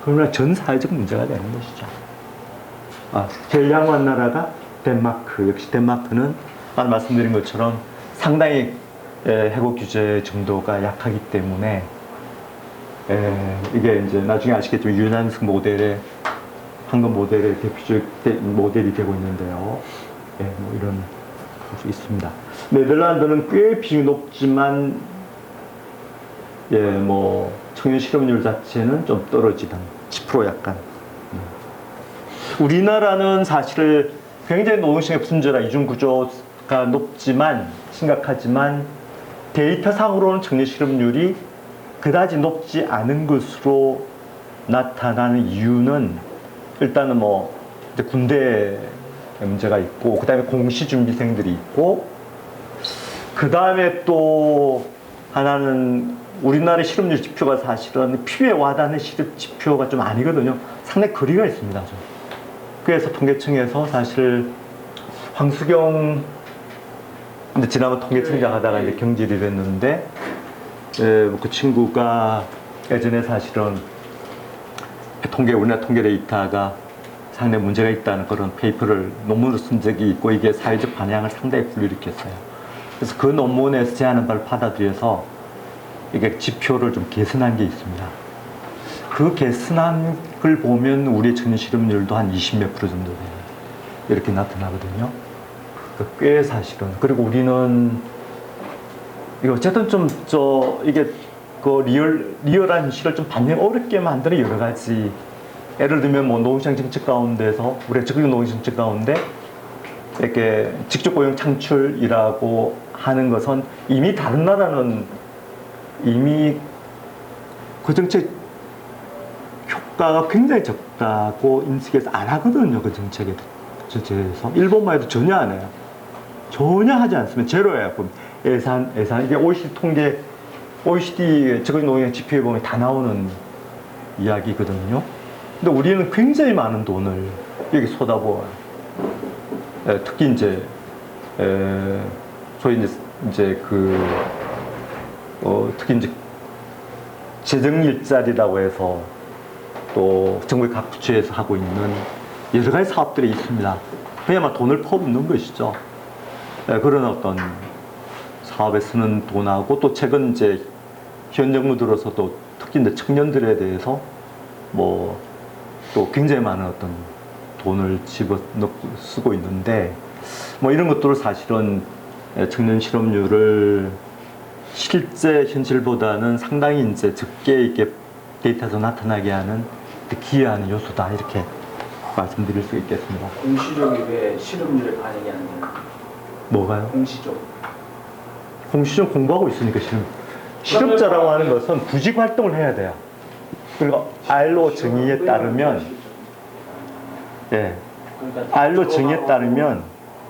그러나 전 사회적 문제가 되는 것이죠. 제일 양호한 나라가 덴마크. 역시 덴마크는 아까 말씀드린 것처럼 상당히 해고 규제 정도가 약하기 때문에 이게 이제 나중에 아시겠지만 유난스 모델의 황금 모델의 대표적 모델이 되고 있는데요. 이런 수 있습니다. 네덜란드는 꽤 비중이 높지만 청년 실업률 자체는 좀 떨어지던 10% 약간. 우리나라는 사실 굉장히 노동시장의 분절화 이중 구조가 높지만 심각하지만 데이터상으로는 청년 실업률이 그다지 높지 않은 것으로 나타나는 이유는 일단은 군대 문제가 있고 그다음에 공시준비생들이 있고 그 다음에 또 하나는 우리나라의 실업률 지표가 사실은 피부에 와닿는 실업 지표가 좀 아니거든요. 상당히 거리가 있습니다. 좀. 그래서 통계청에서 사실 황수경 근데 지난번 통계청장 하다가 이제 경질이 됐는데 그 친구가 예전에 사실은 우리나라 통계 데이터가 상당히 문제가 있다는 그런 페이퍼를 논문으로 쓴 적이 있고 이게 사회적 반향을 상당히 불러일으켰어요. 그래서 그 논문에서 제안한 바를 받아들여서 이게 지표를 좀 개선한 게 있습니다. 그 개선한 걸 보면 우리의 청년 실업률도 한 20몇 프로 정도 돼요. 이렇게 나타나거든요. 꽤 사실은. 그리고 우리는 이거 어쨌든 좀 이게 그 리얼한 현실을 좀 반영 어렵게 만드는 여러 가지 예를 들면 뭐 노동시장 정책 가운데서 우리가 적극적 노동시장 정책 가운데 이렇게 직접 고용 창출이라고 하는 것은 이미 다른 나라는 이미 그 정책 효과가 굉장히 적다고 인식해서 안 하거든요. 그 정책에 대해서 일본만 해도 전혀 안 해요. 전혀 하지 않으면 제로예요. 예산 이게 OECD 적극 노동시장 지표에 보면 다 나오는 이야기거든요. 근데 우리는 굉장히 많은 돈을 여기 쏟아부어요. 특히 이제 소위 이제 특히 이제 재정 일자리라고 해서 또 정부의 각 부처에서 하고 있는 여러 가지 사업들이 있습니다. 그야말로 돈을 퍼붓는 것이죠. 그런 어떤 사업에 쓰는 돈하고 또 최근 이제 현 정부 들어서도 특히 이제 청년들에 대해서 뭐 또 굉장히 많은 어떤 돈을 집어넣고 쓰고 있는데 뭐 이런 것들을 사실은 청년 실업률을 실제 현실보다는 상당히 이제 적게 이렇게 데이터에서 나타나게 하는 기여하는 요소다 이렇게 말씀드릴 수 있겠습니다. 공시적이 왜 실업률에 반영이 안 돼요? 뭐가요? 공시적. 공시적 공부하고 있으니까 실업자라고 하는 것은 구직 활동을 해야 돼요. 그리고 알로 정의에 따르면 그러니까 알로 정의에 따르면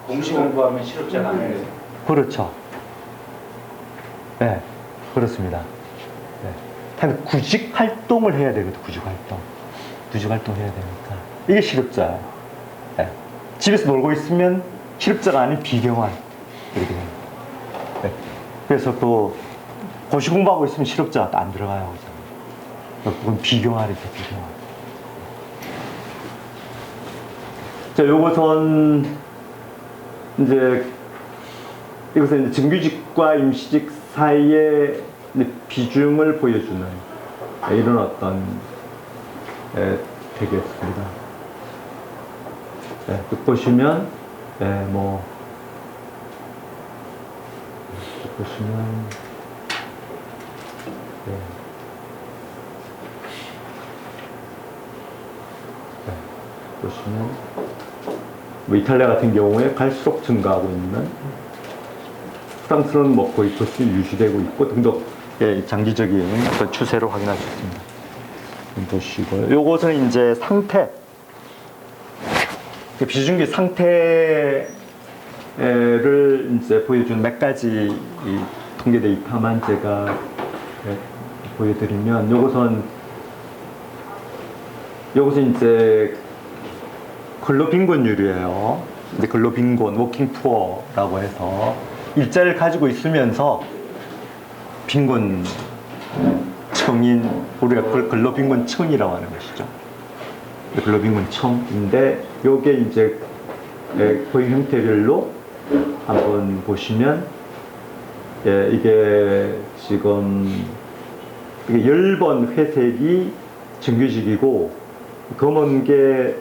공시 공부하면 실업자가 안 돼요. 그렇죠. 네, 그렇습니다. 네. 구직 활동을 해야 되거든. 구직 활동 해야 되니까 이게 실업자예요. 네. 집에서 놀고 있으면 실업자가 아닌 비경환 이렇게 됩니다. 네. 그래서 또 고시 공부하고 있으면 실업자가 안 들어가요. 그건 비경환이죠, 비경환. 자, 요것은 이것은 이제 정규직과 임시직 사이의 비중을 보여주는 이런 어떤 되겠습니다. 보시면 보시면 보시면 이탈리아 같은 경우에 갈수록 증가하고 있는 프랑스는 뭐 거의 그것이 유지되고 있고 등등 장기적인 어떤 추세로 확인할 수 있습니다. 보시고요. 요것은 이제 상태 비중기 상태를 이제 보여준 몇 가지 이 통계 데이터만 제가 보여드리면 요것은 이제 근로빈곤율이에요. 이제 근로빈곤, 워킹푸어라고 해서 일자리를 가지고 있으면서 빈곤 청인, 우리가 근로빈곤청이라고 하는 것이죠. 근로빈곤청인데 요게 이제 고용 형태별로 한번 보시면 이게 지금 10번 회색이 정규직이고 검은 게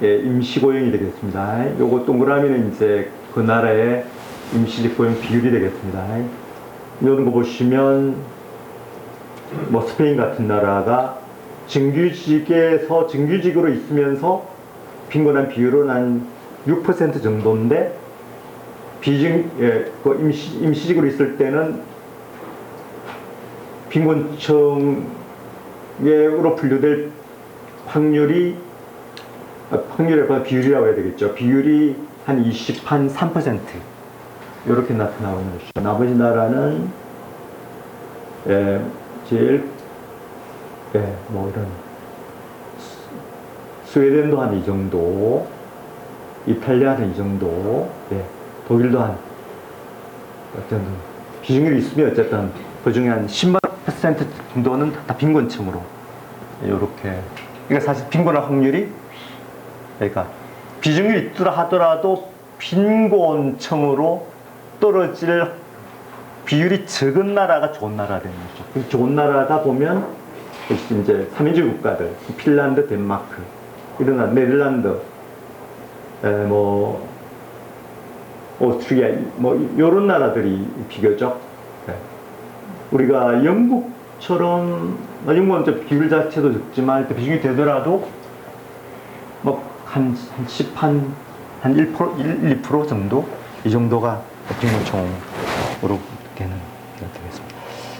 임시고용이 되겠습니다. 요거 동그라미는 이제 그 나라의 임시직 고용 비율이 되겠습니다. 이런 거 보시면 뭐 스페인 같은 나라가 정규직으로 있으면서 빈곤한 비율은 한 6% 정도인데 임시직으로 있을 때는 빈곤층으로 분류될 비율이라고 해야 되겠죠. 비율이 한 3%. 이렇게 나타나고 있죠. 나머지 나라는 제일 뭐 이런 스웨덴도 한 이 정도, 이탈리아는 이 정도, 독일도 한 어떤 비중이 있으면 어쨌든 그 중에 한 10% 정도는 다 빈곤층으로 이렇게. 그러니까 사실 빈곤할 확률이, 그러니까 비중이 있더라 하더라도 빈곤층으로 떨어질 비율이 적은 나라가 좋은 나라 되는 거죠. 그 좋은 나라가 보면 이제 3인조 국가들, 핀란드, 덴마크, 이런 나라, 네덜란드, 뭐 오스트리아, 뭐 이런 나라들이 비교적 우리가 영국처럼, 영국은 좀 비율 자체도 적지만 비중이 되더라도 뭐 한 10, 한 1%, 1, 2% 정도 이 정도가 빈곤층으로 되는 되겠습니다.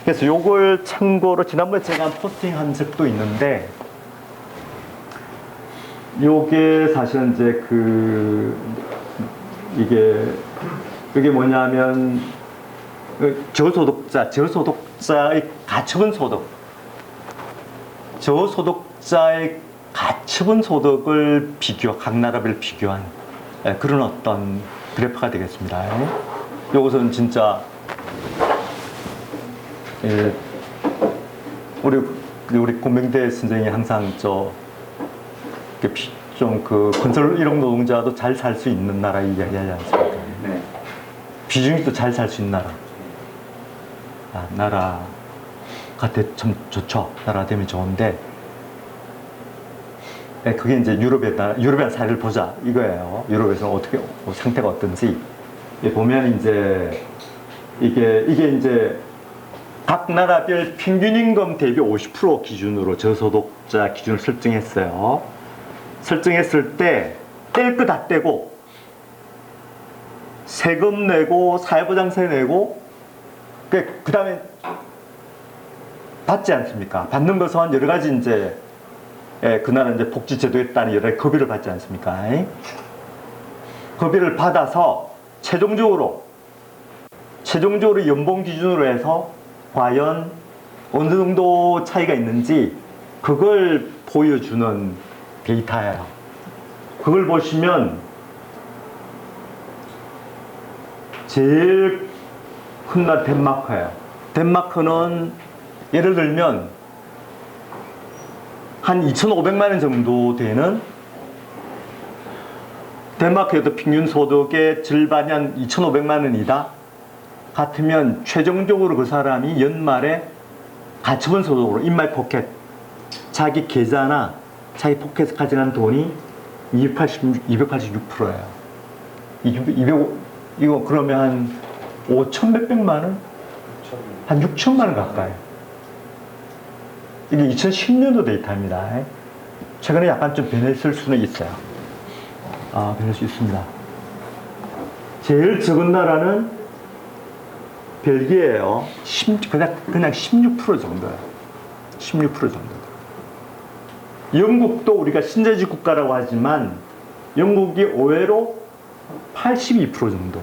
그래서 요걸 참고로 지난번에 제가 포스팅한 적도 있는데, 요게 사실은 이제 이게 뭐냐면 저소득자의 가처분 소득, 저소득자의 가처분 소득을 각 나라별 비교한 그런 어떤 그래프가 되겠습니다. 요것은 진짜 우리 공명대 선생님이 항상 건설 일용 노동자도 잘 살 수 있는 나라 이야기하지 않습니까? 네. 비중이 또 잘 살 수 있는 나라가 참 좋죠. 나라 되면 좋은데, 그게 이제 유럽의 사례를 보자 이거예요. 유럽에서 어떻게 상태가 어떤지 보면 이제 이게 이제 각 나라별 평균 임금 대비 50% 기준으로 저소득자 기준을 설정했어요. 설정했을 때 뗄 거 다 떼고 세금 내고 사회보장세 내고 그 다음에 받지 않습니까? 받는 것은 여러 가지 이제 그 나라 이제 복지제도에 따른 여러 가지 급여를 받지 않습니까? 급여를 받아서 최종적으로 연봉 기준으로 해서 과연 어느 정도 차이가 있는지 그걸 보여주는 데이터예요. 그걸 보시면 제일 큰 나라 덴마크예요. 덴마크는 예를 들면 한 2,500만 원 정도 되는, 덴마크에도 평균 소득의 절반이 한 2,500만 원이다 같으면 최종적으로 그 사람이 연말에 가처분 소득으로 인마이 포켓, 자기 계좌나 자기 포켓에 가져간 돈이 286%예요. 이거 그러면 한 5천 몇백만 원? 한 6천만 원 가까이. 이게 2010년도 데이터입니다. 최근에 약간 좀 변했을 수는 있어요. 변할 수 있습니다. 제일 적은 나라는 벨기에예요. 그냥 16% 정도예요. 16% 정도. 영국도 우리가 신자유주의 국가라고 하지만 영국이 의외로 82% 정도.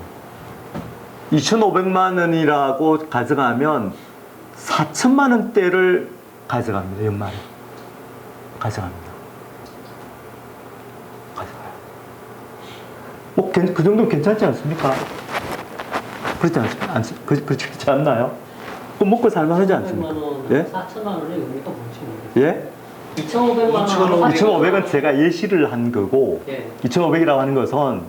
2,500만 원이라고 가져가면 4천만 원대를 가져갑니다. 연말에 가져갑니다. 뭐 그 정도면 괜찮지 않습니까? 그렇지 않나요? 그럼 먹고 살만하지 않습니까? 4천만 원의 의미가 뭔지 모르겠어요. 예? 2,500만 원. 2,500은 제가 예시를 한 거고, 2,500이라고 하는 것은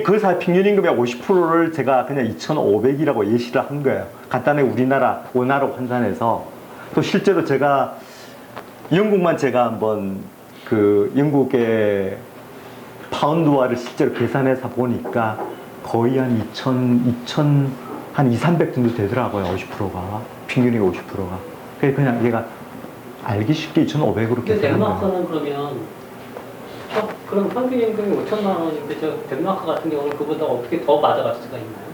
그 사이 평균 임금의 50%를 제가 그냥 2,500이라고 예시를 한 거예요. 간단하게 우리나라 원화로 환산해서. 또 실제로 제가 영국만 제가 한번 영국의 파운드화를 실제로 계산해서 보니까 거의 한 2,300 정도 되더라고요. 50%가. 평균이 50%가. 그냥 얘가 알기 쉽게 2,500으로 계산한 거예요. 덴마크는 그럼 평균 임금이 5천만 원인데 덴마크 같은 경우는 그보다 어떻게 더 받아갈 수가 있나요?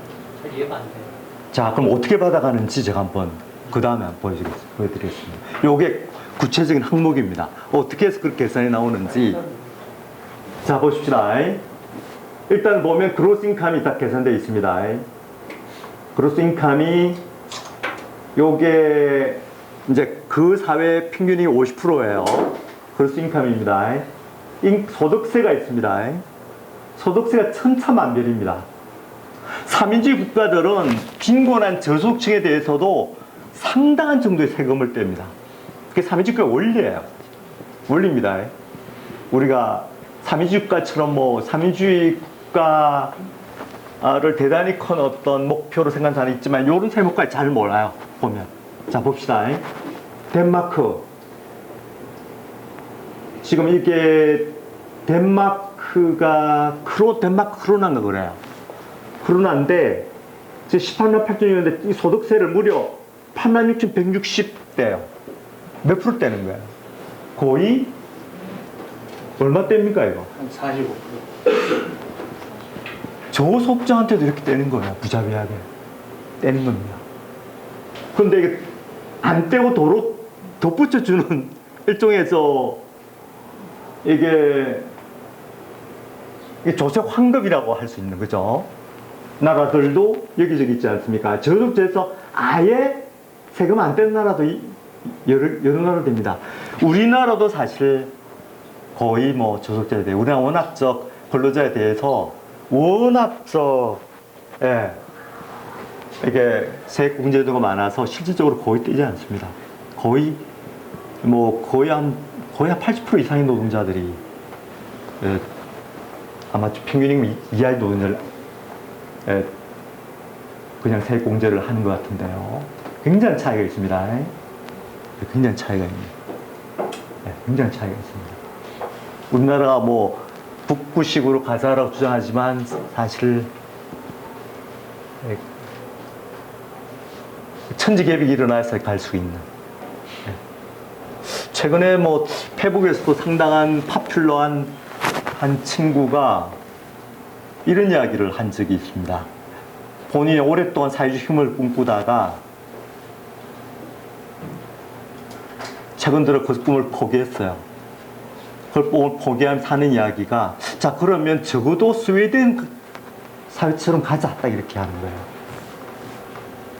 잘 이해가 안 돼요. 자, 그럼 어떻게 받아가는지 제가 한번 그 다음에 보여드리겠습니다. 요게 구체적인 항목입니다. 어떻게 해서 그렇게 계산이 나오는지. 자, 보십시다. 일단 보면 그로스 인컴이 다 계산되어 있습니다. 그로스 인컴이 요게 이제 그 사회 평균이 50%예요. 그로스 인컴입니다. 소득세가 있습니다. 소득세가 천차만별입니다. 3인주의 국가들은 빈곤한 저소득층에 대해서도 상당한 정도의 세금을 뗍니다. 그게 3인주의 국가의 원리예요. 원리입니다. 우리가 3인주의 국가처럼 뭐 3인주의 국가를 대단히 큰 어떤 목표로 생각하는 있지만 이런 세목까지 잘 몰라요. 보면. 자, 봅시다. 덴마크. 지금 이게 덴마크 크로나인가 그래요. 크로나인데 18만 8천이었는데 이 소득세를 무려 86,160대요. 몇 프로 떼는 거예요? 거의 얼마 뗍니까 이거? 한 45%. 저소득자한테도 이렇게 떼는 거예요. 부자비하게 떼는 겁니다. 그런데 이게 안 떼고 도로 덧붙여주는 일종에서 이게 조세 환급이라고 할 수 있는 거죠. 나라들도 여기저기 있지 않습니까? 저소득자에서 아예 세금 안 떼는 나라도 여러 나라 됩니다. 우리나라도 사실 거의 뭐 저소득자에 대해 우리나라 워낙 근로자에 대해서 워낙 이게 세액 공제도가 많아서 실질적으로 거의 떼지 않습니다. 거의 한 80% 이상의 노동자들이 아마 평균임 이하의 노동자를 그냥 세액 공제를 하는 것 같은데요. 굉장한 차이가 있습니다. 굉장히 차이가 있습니다. 굉장히 차이가 있습니다. 우리나라가 뭐 북구식으로 가자라고 주장하지만 사실 천지개벽이 일어나서 갈 수 있는. 최근에 뭐 페북에서도 상당한 파퓰러한 한 친구가 이런 이야기를 한 적이 있습니다. 본인이 오랫동안 사회주의 힘을 꿈꾸다가 최근 들어 그 꿈을 포기했어요. 그걸 포기하면서 하는 이야기가, 자, 그러면 적어도 스웨덴 사회처럼 가자. 딱 이렇게 하는 거예요.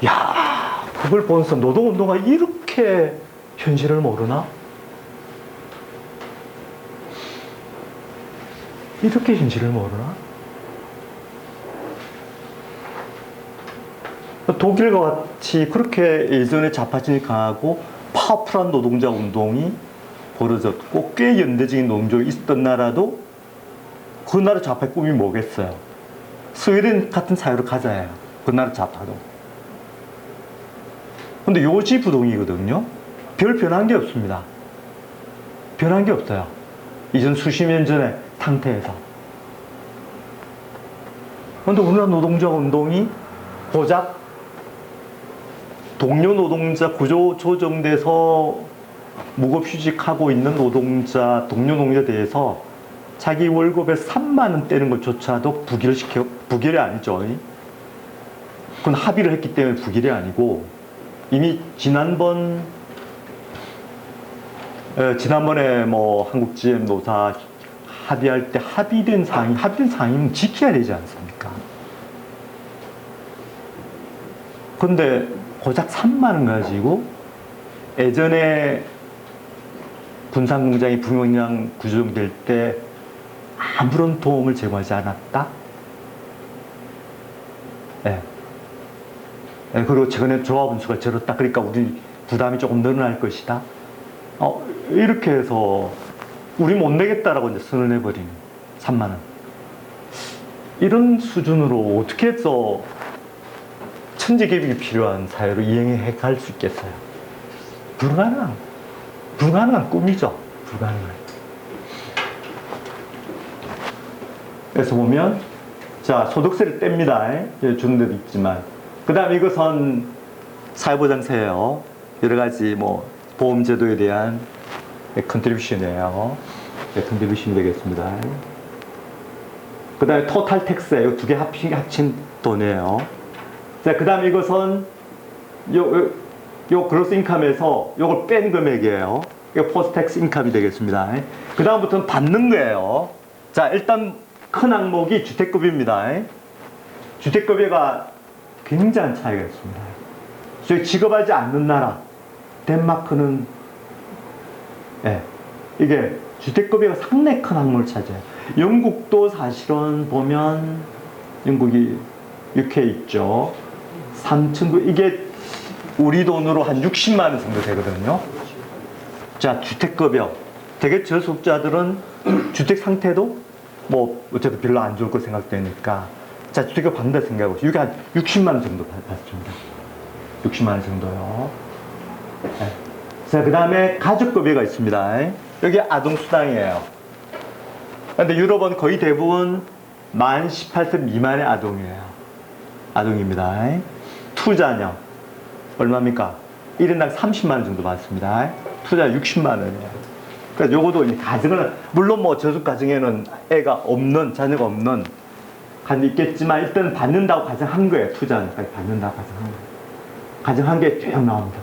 야, 그걸 보면서 노동운동가 이렇게 현실을 모르나? 이렇게 현실을 모르나? 독일과 같이 그렇게 예전에 좌파진이 강하고 파워풀한 노동자 운동이 벌어졌고 꽤 연대적인 노동조직이 있었던 나라도 그 나라 좌파의 꿈이 뭐겠어요? 스웨덴 같은 사회로 가자예요. 그 나라 좌파도. 근데 요지부동이거든요. 별 변한 게 없습니다. 변한 게 없어요. 이전 수십 년 전의 상태에서. 근데 우리나라 노동자 운동이 고작 동료 노동자 구조 조정돼서 무급휴직하고 있는 동료 노동자에 대해서 자기 월급에 3만 원 떼는 것조차도 부결이 아니죠. 그건 합의를 했기 때문에 부결이 아니고 이미 지난번에 뭐 한국GM 노사 합의할 때 합의된 사항이면 지켜야 되지 않습니까? 근데 고작 3만 원 가지고 예전에 군산공장이 붕괴량 구조될 때 아무런 도움을 제공하지 않았다? 그리고 최근에 조합원수가 줄었다. 그러니까 우리 부담이 조금 늘어날 것이다. 이렇게 해서 우리 못 내겠다라고 이제 선언해버린 3만 원. 이런 수준으로 어떻게 해서 천지개벽이 필요한 사회로 이행해 갈 수 있겠어요? 불가능한 꿈이죠. 불가능한. 그래서 보면, 자, 소득세를 뗍니다. 주는 데도 있지만. 그 다음 이것은 사회보장세예요. 여러 가지 뭐, 보험제도에 대한 컨트리뷰션이에요. 컨트리뷰션이 되겠습니다. 그 다음에 토탈 텍스, 이 두 개 합친 돈이에요. 자, 그 다음 이것은 요 그로스 인컴에서 요걸 뺀 금액이에요. 이거 포스트 텍스 인컴이 되겠습니다. 그 다음부터는 받는 거예요. 자, 일단 큰 항목이 주택급여입니다. 주택급여가 굉장한 차이가 있습니다. 저희 지급하지 않는 나라, 덴마크는, 예, 이게 주택급여가 상당히 큰 항목을 차지해요. 영국도 사실은 보면, 영국이 UK 있죠. 3,900, 이게 우리 돈으로 한 60만 원 정도 되거든요. 자, 주택급여. 되게 저소득자들은 주택 상태도 뭐 어쨌든 별로 안 좋을 거 생각되니까 자, 주택급여 받는다 생각하고 이게 한 60만 원 정도 받습니다. 60만 원 정도요. 네. 자, 그 다음에 가족급여가 있습니다. 여기 아동수당이에요. 근데 유럽은 거의 대부분 만 18세 미만의 아동이에요. 아동입니다. 투자녀. 얼마입니까? 1인당 30만 원 정도 받습니다. 투자 60만 원이에요. 그러니까 요것도 이제 가정을, 물론 뭐 저소득 가정에는 애가 없는, 자녀가 없는 가정이 있겠지만 일단 받는다고 가정한 거예요. 투자까지 받는다고 가정한 거예요. 가정한 게 쭉 나옵니다.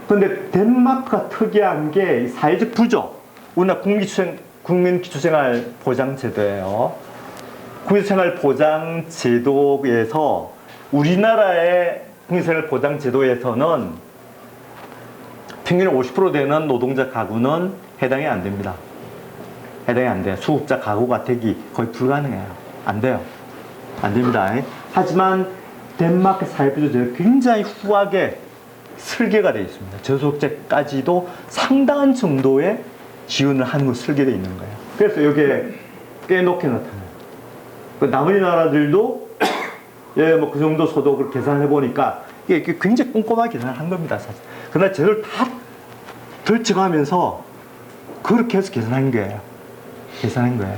그런데 덴마크가 특이한 게 사회적 부조. 우리나라 국민기초생활보장제도예요. 국민생활보장제도에서 우리나라의 국민생활보장제도에서는 평균 50% 되는 노동자 가구는 해당이 안 됩니다. 해당이 안 돼요. 수급자 가구 가택이 거의 불가능해요. 안 돼요. 안 됩니다. 하지만 덴마크 사회부조제는 굉장히 후하게 설계가 되어 있습니다. 저소득자까지도 상당한 정도의 지원을 하는 거 설계되어 있는 거예요. 그래서 여기에 꽤 높게 나타나요. 나머지 나라들도 예, 뭐 그 정도 소득을 계산해 보니까 이게 굉장히 꼼꼼하게 계산을 한 겁니다, 사실. 그러나 저를 다 덜쳐가면서 그렇게 해서 계산한 거예요. 계산한 거예요.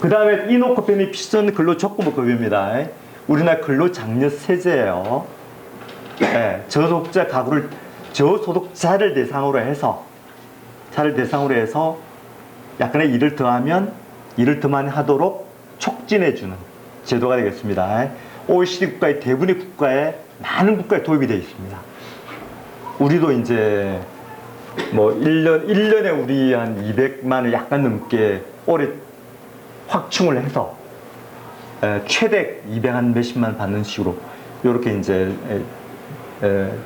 그 다음에 이노크 베네피션 근로조건부급여입니다. 우리나라 근로장려세제예요. 예, 저소득자 가구를, 저소득자를 대상으로 해서, 약간의 일을 더하면 일을 더 많이 하도록 촉진해주는 제도가 되겠습니다. OECD 국가의 대부분의 국가에, 많은 국가에 도입이 되어 있습니다. 우리도 이제 뭐 1년에 우리 한 200만 원 약간 넘게 올해 확충을 해서 최대 200한 몇십만 원 받는 식으로 이렇게 이제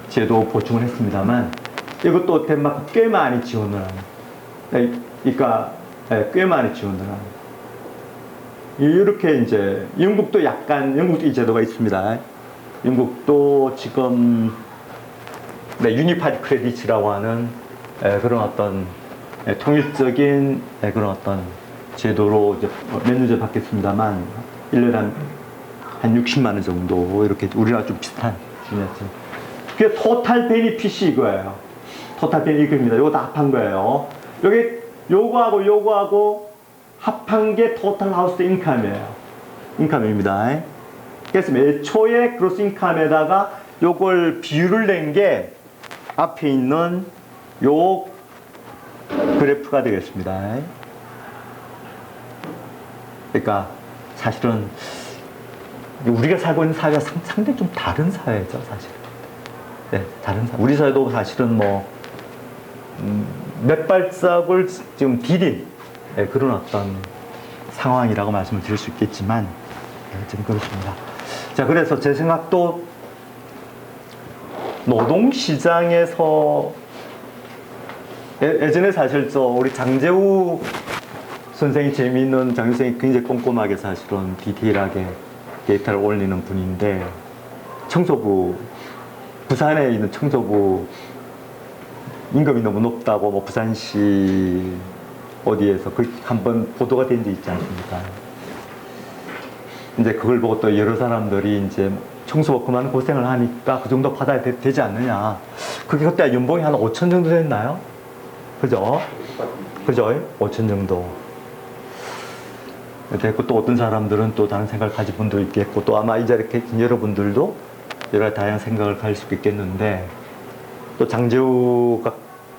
제도 보충을 했습니다만 이것도 덴마크 꽤 많이 지원을 하는, 그러니까 꽤 많이 지원을 하는. 이렇게 이제 영국도 약간, 영국도 이 제도가 있습니다. 영국도 지금 유니파이드 크레딧이라고 하는 그런 어떤 통일적인 그런 어떤 제도로 이제 몇 년 전에 바뀌었습니다만 1년에 한 60만 원 정도 이렇게 우리랑 좀 비슷한 수준이었죠. 그게 토탈 베니핏이 이거예요. 토탈 베니핏입니다. 이거 다 합한 거예요. 여기 요거하고 합한 게 토탈 하우스 인컴이에요. 인컴입니다. 그래서 애초에 그로스 인컴에다가 요걸 비율을 낸 게 앞에 있는 요 그래프가 되겠습니다. 그러니까 사실은 우리가 살고 있는 사회가 상당히 좀 다른 사회죠, 사실. 네, 다른 사회. 우리 사회도 사실은 뭐 몇 발짝을 지금 디딘 그런 어떤 상황이라고 말씀을 드릴 수 있겠지만 좀 그렇습니다. 자, 그래서 제 생각도 노동시장에서 예전에 사실 우리 장재우 선생이 재미있는, 장 선생이 굉장히 꼼꼼하게 사실은 디테일하게 데이터를 올리는 분인데, 청소부, 부산에 있는 청소부 임금이 너무 높다고 뭐 부산시 어디에서 그 한번 보도가 된 적 있지 않습니까? 이제 그걸 보고 또 여러 사람들이 이제 청소부 그만 고생을 하니까 그 정도 받아야 되지 않느냐. 그게 그때 연봉이 한 5천 정도 됐나요? 그죠? 그죠? 5천 정도. 됐고, 또 어떤 사람들은 또 다른 생각을 가진 분도 있겠고, 또 아마 이 자리에 계신 여러분들도 여러 다양한 생각을 가질 수 있겠는데, 또 장재우가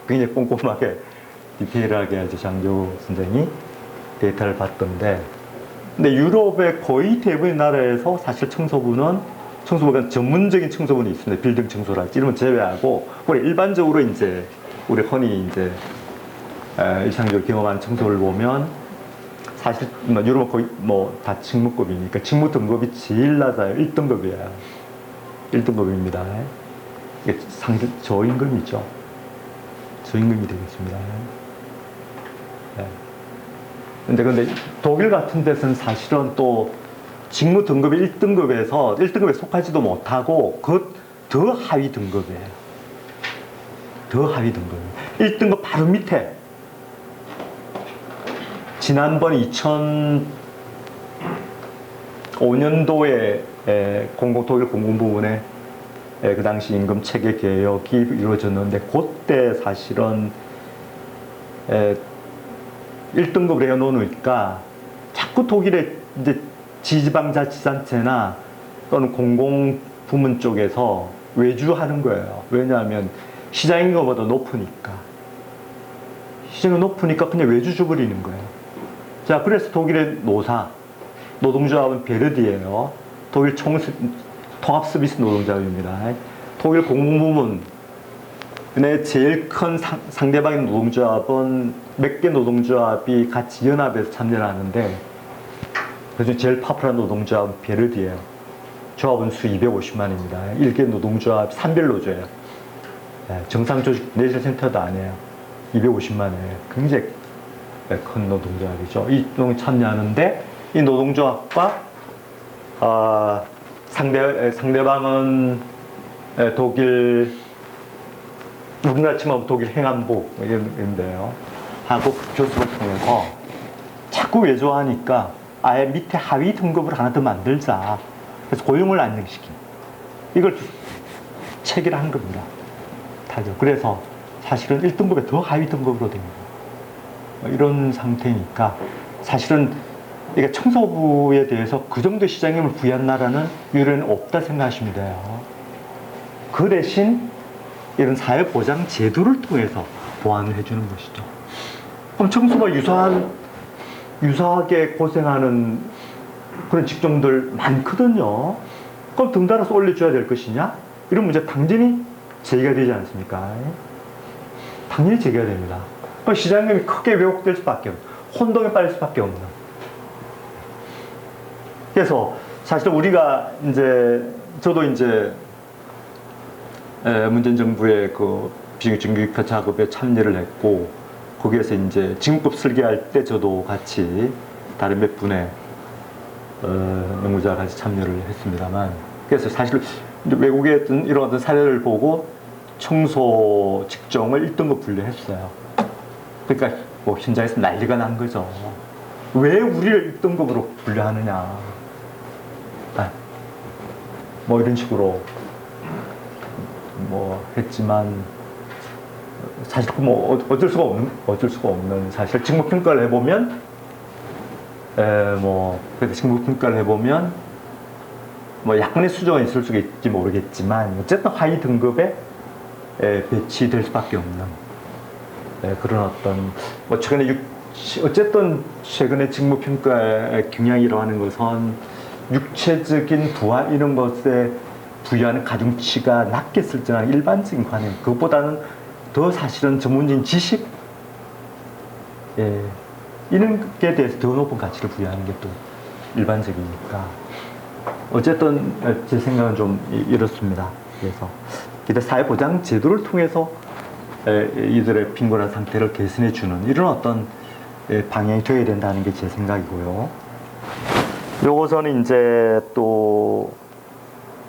굉장히 꼼꼼하게 디테일하게 아주 장재우 선생이 데이터를 봤던데, 근데 유럽의 거의 대부분의 나라에서 사실 청소부가 전문적인 청소부는 있습니다. 빌딩 청소랄지 이런 건 제외하고, 우리 일반적으로 이제 우리 흔히 이제 일상적으로 경험하는 청소를 보면 사실 뭐 유럽은 거의 뭐 다 직무급이니까 직무 등급이 제일 낮아요. 1등급이에요. 1등급입니다. 이게 상대 저임금이죠. 저임금이 되겠습니다. 네. 근데 독일 같은 데서는 사실은 또 직무 등급이 1등급에서 1등급에 속하지도 못하고 그 더 하위 등급이에요. 더 하위 등급이에요. 1등급 바로 밑에 지난번 2005년도에 독일 공공부문에 그 당시 임금 체계 개혁이 이루어졌는데 그때 사실은 1등급을 해놓으니까 자꾸 독일의 이제 지방자치단체나 또는 공공부문 쪽에서 외주하는 거예요. 왜냐하면 시장임금보다 높으니까. 시장이 높으니까 그냥 외주 줘버리는 거예요. 자, 그래서 독일의 노동조합은 베르디예요. 독일 통합서비스 노동조합입니다. 독일 공공부문의 제일 큰 상대방인 노동조합은 몇 개 노동조합이 같이 연합해서 참여를 하는데 그중 제일 파푸한 노동조합은 베르디예요. 조합원 수 250만입니다. 1개 노동조합 3별노조예요. 정상조직 내실센터도 아니에요. 250만이에요. 굉장히 큰 노동조합이죠. 이 노동 참여하는데 이 노동조합과 상대방은 독일 우리나라 치면 독일 행안부 이런데요. 하고 교섭을 통해서 자꾸 외조하니까 아예 밑에 하위 등급을 하나 더 만들자. 그래서 고용을 안정시킨 이걸 체결한 겁니다. 타죠. 그래서 사실은 1등급에 더 하위 등급으로 됩니다. 이런 상태니까 사실은 이게 청소부에 대해서 그 정도 시장임을 부여한 나라는 유럽에는 없다 생각하시면 돼요. 그 대신 이런 사회보장 제도를 통해서 보완을 해주는 것이죠. 그럼 청소가 유사하게 고생하는 그런 직종들 많거든요. 그럼 등달아서 올려줘야 될 것이냐? 이런 문제 당연히 제기가 되지 않습니까? 당연히 제기가 됩니다. 그럼 시장임이 크게 왜곡될 수밖에 없는, 혼동에 빠질 수밖에 없는. 그래서 사실 우리가 저도 문재인 정부의 그 비정규직화 작업에 참여를 했고, 거기에서 직무법 설계할 때 저도 같이 다른 몇 분의 연구자와 같이 참여를 했습니다만, 그래서 사실 외국의 이런 어떤 사례를 보고 청소 직종을 1등급 분류했어요. 그러니까 뭐 현장에서 난리가 난 거죠. 왜 우리를 1등급으로 분류하느냐. 뭐 이런 식으로 뭐 했지만 사실 뭐 어쩔 수가 없는 사실 직무평가를 해보면 그래도 직무평가를 해보면 뭐 약간의 수정은 있을 수가 있지 모르겠지만 어쨌든 하위 등급에 배치될 수밖에 없는 그런 어떤 뭐 어쨌든 최근에 직무평가의 경향이라고 하는 것은 육체적인 부하 이런 것에 부여하는 가중치가 낮게 설정하는 일반적인 관행, 그것보다는 더 사실은 전문적인 지식 이런 것에 대해서 더 높은 가치를 부여하는 게 또 일반적이니까 어쨌든 제 생각은 좀 이렇습니다. 그래서 사회보장 제도를 통해서 이들의 빈곤한 상태를 개선해주는 이런 어떤 방향이 되어야 된다는 게 제 생각이고요. 요것은 또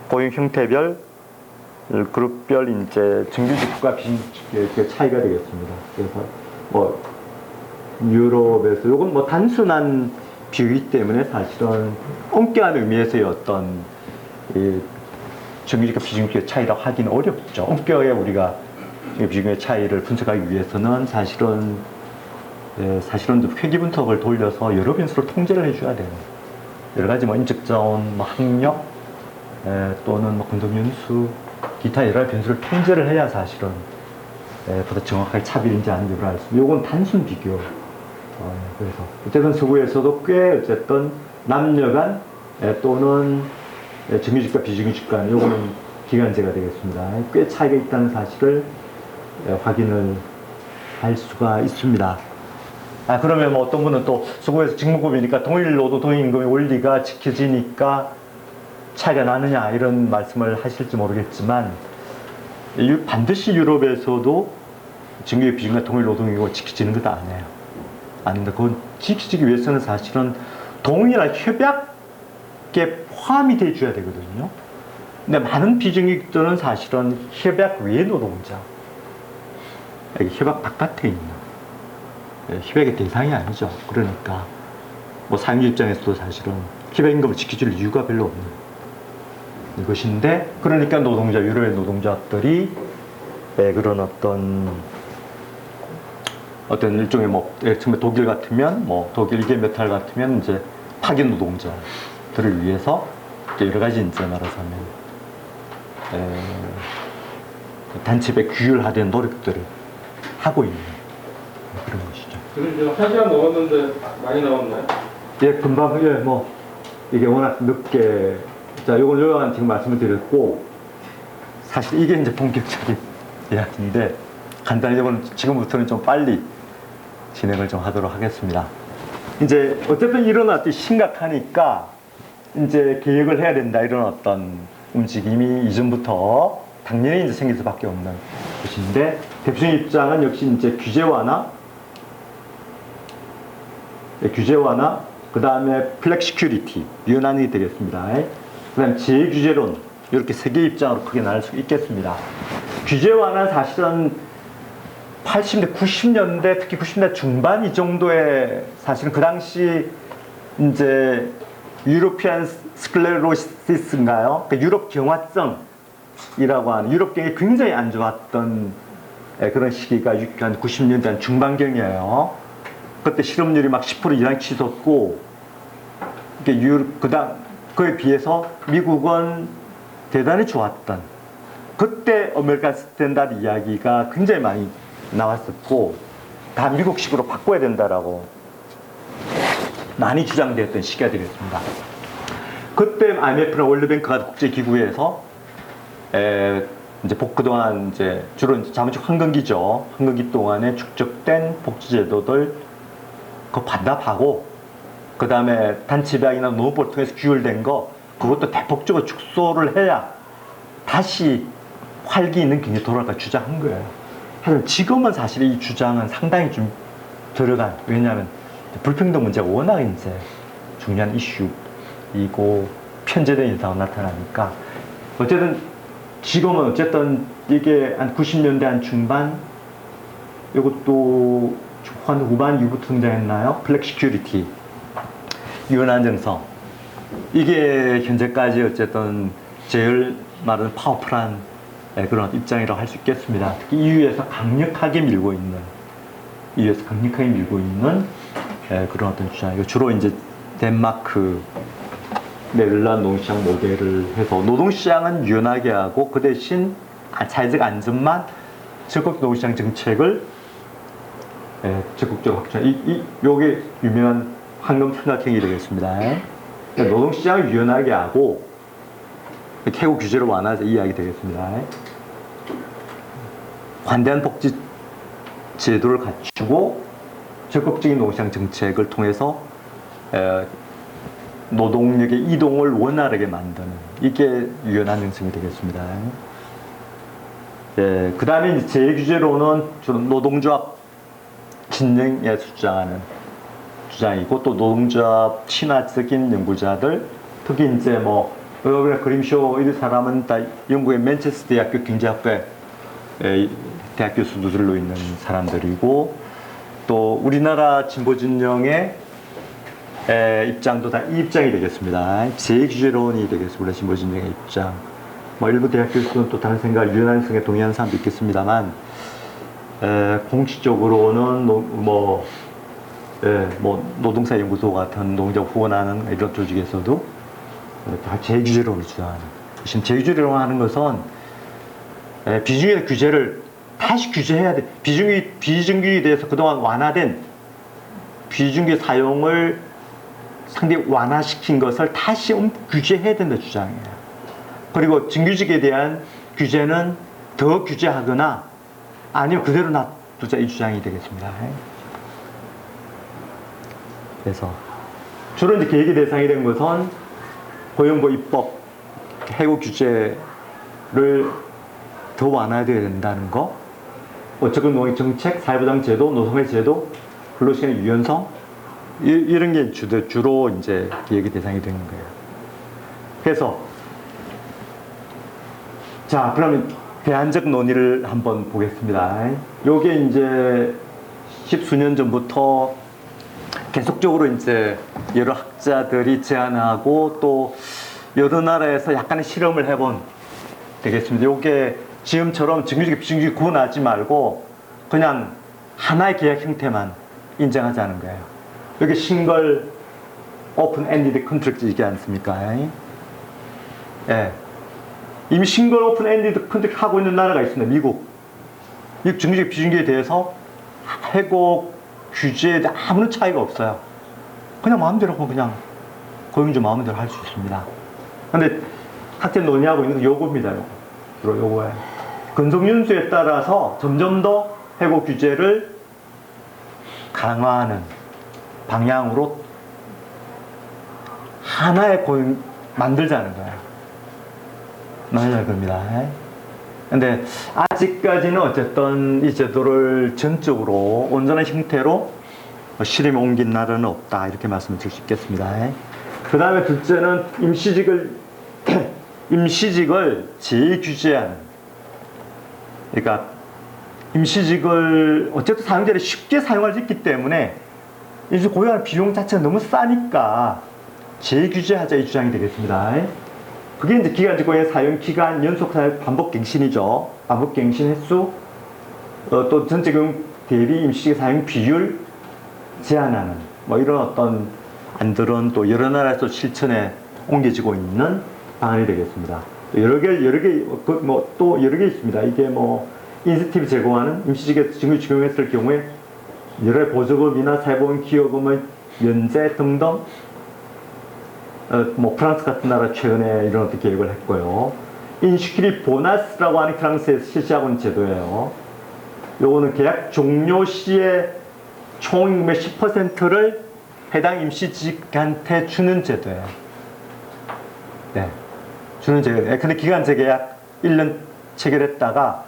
고용 형태별, 그룹별 정규직과 비정규직의 차이가 되겠습니다. 그래서 뭐 유럽에서 요건 뭐 단순한 비유이기 때문에 사실은 엄격한 의미에서의 어떤 정규직과 비정규직의 차이라고 하기는 어렵죠. 엄격하게 우리가 비정규직의 차이를 분석하기 위해서는 사실은 회계 분석을 돌려서 여러 변수로 통제를 해줘야 돼요. 여러 가지 뭐 인적자원, 뭐 학력, 또는 뭐 근속연수, 기타 여러 변수를 통제를 해야 사실은 보다 정확하게 차별인지 아닌지를 알 수 있습니다. 요건 단순 비교. 그래서 어쨌든 서구에서도 꽤 어쨌든 남녀 간 또는 정규직과 비정규직 간 요거는 기간제가 되겠습니다. 꽤 차이가 있다는 사실을 확인을 할 수가 있습니다. 그러면 뭐 어떤 분은 또 수고해서 직무급이니까 동일 노동 동일 임금의 원리가 지켜지니까 차이가 나느냐 이런 말씀을 하실지 모르겠지만 반드시 유럽에서도 직무의 비중과 동일 노동이고 지켜지는 것도 아니에요. 아닌데 그건 지켜지기 위해서는 사실은 동일한 협약에 포함이 돼줘야 되거든요. 근데 많은 비정규직들은 사실은 협약 외의 노동자, 협약 바깥에 있는 협약의 대상이 아니죠. 그러니까 뭐 상유 입장에서도 사실은 협약임금을 지켜줄 이유가 별로 없는 이것인데, 그러니까 노동자, 유럽의 노동자들이 그런 어떤 일종의 뭐 예를 들면 독일 같으면 뭐 독일 이게 메탈 같으면 이제 파견 노동자들을 위해서 여러 가지 이제 말하자면 단체배 규율화된 노력들을 하고 있는 그런 것이죠. 지금 1시간 넘었는데 많이 나왔나요? 예, 금방, 뭐, 이게 워낙 늦게, 자, 요건 지금 말씀을 드렸고, 사실 이게 이제 본격적인 이야기인데, 간단히 이건 지금부터는 좀 빨리 진행을 좀 하도록 하겠습니다. 이제, 어쨌든 일어났더니 심각하니까, 이제 계획을 해야 된다, 이런 어떤 움직임이 이전부터 당연히 이제 생길 수밖에 없는 것인데, 대표적인 입장은 역시 이제 규제화나, 그 다음에 플렉시큐리티, 유연함이 되겠습니다. 그 다음에 재규제론, 이렇게 세 개의 입장으로 크게 나눌 수 있겠습니다. 규제화는 사실은 80년대, 90년대, 특히 90년대 중반 이 정도에 사실은 그 당시 이제 유로피안 스클레로시스인가요? 그 유럽 경화성이라고 하는 유럽경이 굉장히 안 좋았던 그런 시기가 한 90년대 한 중반경이에요. 그때 실업률이 막 10% 이상 치솟고, 그에 비해서 미국은 대단히 좋았던, 그때 아메리칸 스탠다드 이야기가 굉장히 많이 나왔었고, 다 미국식으로 바꿔야 된다라고 많이 주장되었던 시기가 되겠습니다. 그때 IMF나 월드뱅크가 국제기구에서 이제 그동안 이제 주로 이제 자본주의 황금기죠. 황금기 동안에 축적된 복지제도들 그거 반납하고, 그 다음에 단체배약이나 노동법을 통해서 규율된 거, 그것도 대폭적으로 축소를 해야 다시 활기 있는 경제가 돌아갈까 주장한 거예요. 하지만 지금은 사실 이 주장은 상당히 좀 들어간, 왜냐하면 불평등 문제가 워낙 이제 중요한 이슈이고 편제된 현상이 나타나니까, 어쨌든 지금은 어쨌든 이게 한 90년대 한 중반, 이것도 한 후반 이후부터 등장했나요? 플렉시큐리티, 유연한 정성. 이게 현재까지 어쨌든 제일 말하는 파워풀한 그런 입장이라고 할 수 있겠습니다. 특히 EU에서 강력하게 밀고 있는 그런 어떤 주장이고, 주로 이제 덴마크, 네덜란드 노동시장 모델을 해서 노동시장은 유연하게 하고 그 대신 사회적 안전만 적극 노동시장 정책을 적극적으로 확충. 요게 유명한 황금 삼각형이 되겠습니다. 노동시장을 유연하게 하고 캐고 규제를 완화해서 이 이야기 되겠습니다. 관대한 복지 제도를 갖추고 적극적인 노동시장 정책을 통해서 노동력의 이동을 원활하게 만드는, 이게 유연한 정책이 되겠습니다. 그 다음에 재규제로는 주로 노동조합 진영에 주장하는 주장이고, 또 노동조합 친화적인 연구자들, 특히 이제 뭐 그림쇼 이 사람은 다 영국의 맨체스터 대학교 경제학과의 대학 교수들로 있는 사람들이고, 또 우리나라 진보 진영의 입장도 다 이 입장이 되겠습니다. 재규제론이 되겠습니다. 진보 진영의 입장. 뭐 일부 대학 교수는 또 다른 생각을 유연성에 동의하는 사람도 있겠습니다만, 공식적으로는 노동사 연구소 같은 노동자 후원하는 이런 조직에서도 다 재규제론을 주장하는. 지금 재규제론 하는 것은 비정규직 규제를 다시 규제해야 돼. 비정규직에 대해서 그동안 완화된 비정규직 사용을 상당히 완화시킨 것을 다시 규제해야 된다 주장이에요. 그리고 정규직에 대한 규제는 더 규제하거나 아니면 그대로 놔두자 이 주장이 되겠습니다. 그래서 주로 이제 계획의 대상이 된 것은 고용보 입법, 해고 규제를 더 완화해야 된다는 거, 어쨌건 농익 정책, 사회보장 제도, 노동의 제도, 근로시간의 유연성 이런 게 주로 이제 계획의 대상이 되는 거예요. 그래서 자, 그러면 대안적 논의를 한번 보겠습니다. 요게 이제 십수년 전부터 계속적으로 이제 여러 학자들이 제안하고 또 여러 나라에서 약간의 실험을 해본 되겠습니다. 요게 지금처럼 정규직, 비정규직 구분하지 말고 그냥 하나의 계약 형태만 인정하자는 거예요. 여기 싱글 오픈 엔디드 컨트랙트 얘기 않습니까? 예. 이미 싱글 오픈 엔디드 컨트랙트 하고 있는 나라가 있습니다. 미국. 미국 정규직, 비정규직에 대해서 해고 규제에 대해 아무런 차이가 없어요. 그냥 마음대로 그냥 고용주 마음대로 할 수 있습니다. 근데 학생 논의하고 있는 건 요겁니다. 요거. 주로 요거예요. 근속연수에 따라서 점점 더 해고 규제를 강화하는 방향으로 하나의 고용 만들자는 거예요. 만들자는 겁니다. 근데 아직까지는 어쨌든 이 제도를 전적으로 온전한 형태로 실행에 옮긴 나라는 없다, 이렇게 말씀을 드릴 수 있겠습니다. 그 다음에 둘째는 임시직을 재규제하는, 그러니까 임시직을 어쨌든 사용자들이 쉽게 사용할 수 있기 때문에 이제 고용하는 비용 자체가 너무 싸니까 재규제하자, 이 주장이 되겠습니다. 그게 이제 기간제 고용의 사용 기간, 연속 사용, 반복 갱신이죠. 반복 갱신 횟수, 또 전체 고용 대비 임시직 사용 비율 제한하는 뭐 이런 어떤 안들은 또 여러 나라에서 실천에 옮겨지고 있는 방안이 되겠습니다. 여러 개 또 여러 개 있습니다. 이게 뭐 인센티브 제공하는 임시직에 정규직 적용했을 경우에 여러 보조금이나 사회보험 기여금의 면제 등등, 뭐 프랑스 같은 나라 최근에 이런 어떤 계획을 했고요. 인슈키리 보너스라고 하는 프랑스에서 실시하고 있는 제도예요. 요거는 계약 종료 시에 총임금의 10%를 해당 임시직한테 주는 제도예요. 네, 주는 제도예요. 근데 기간제 계약 1년 체결했다가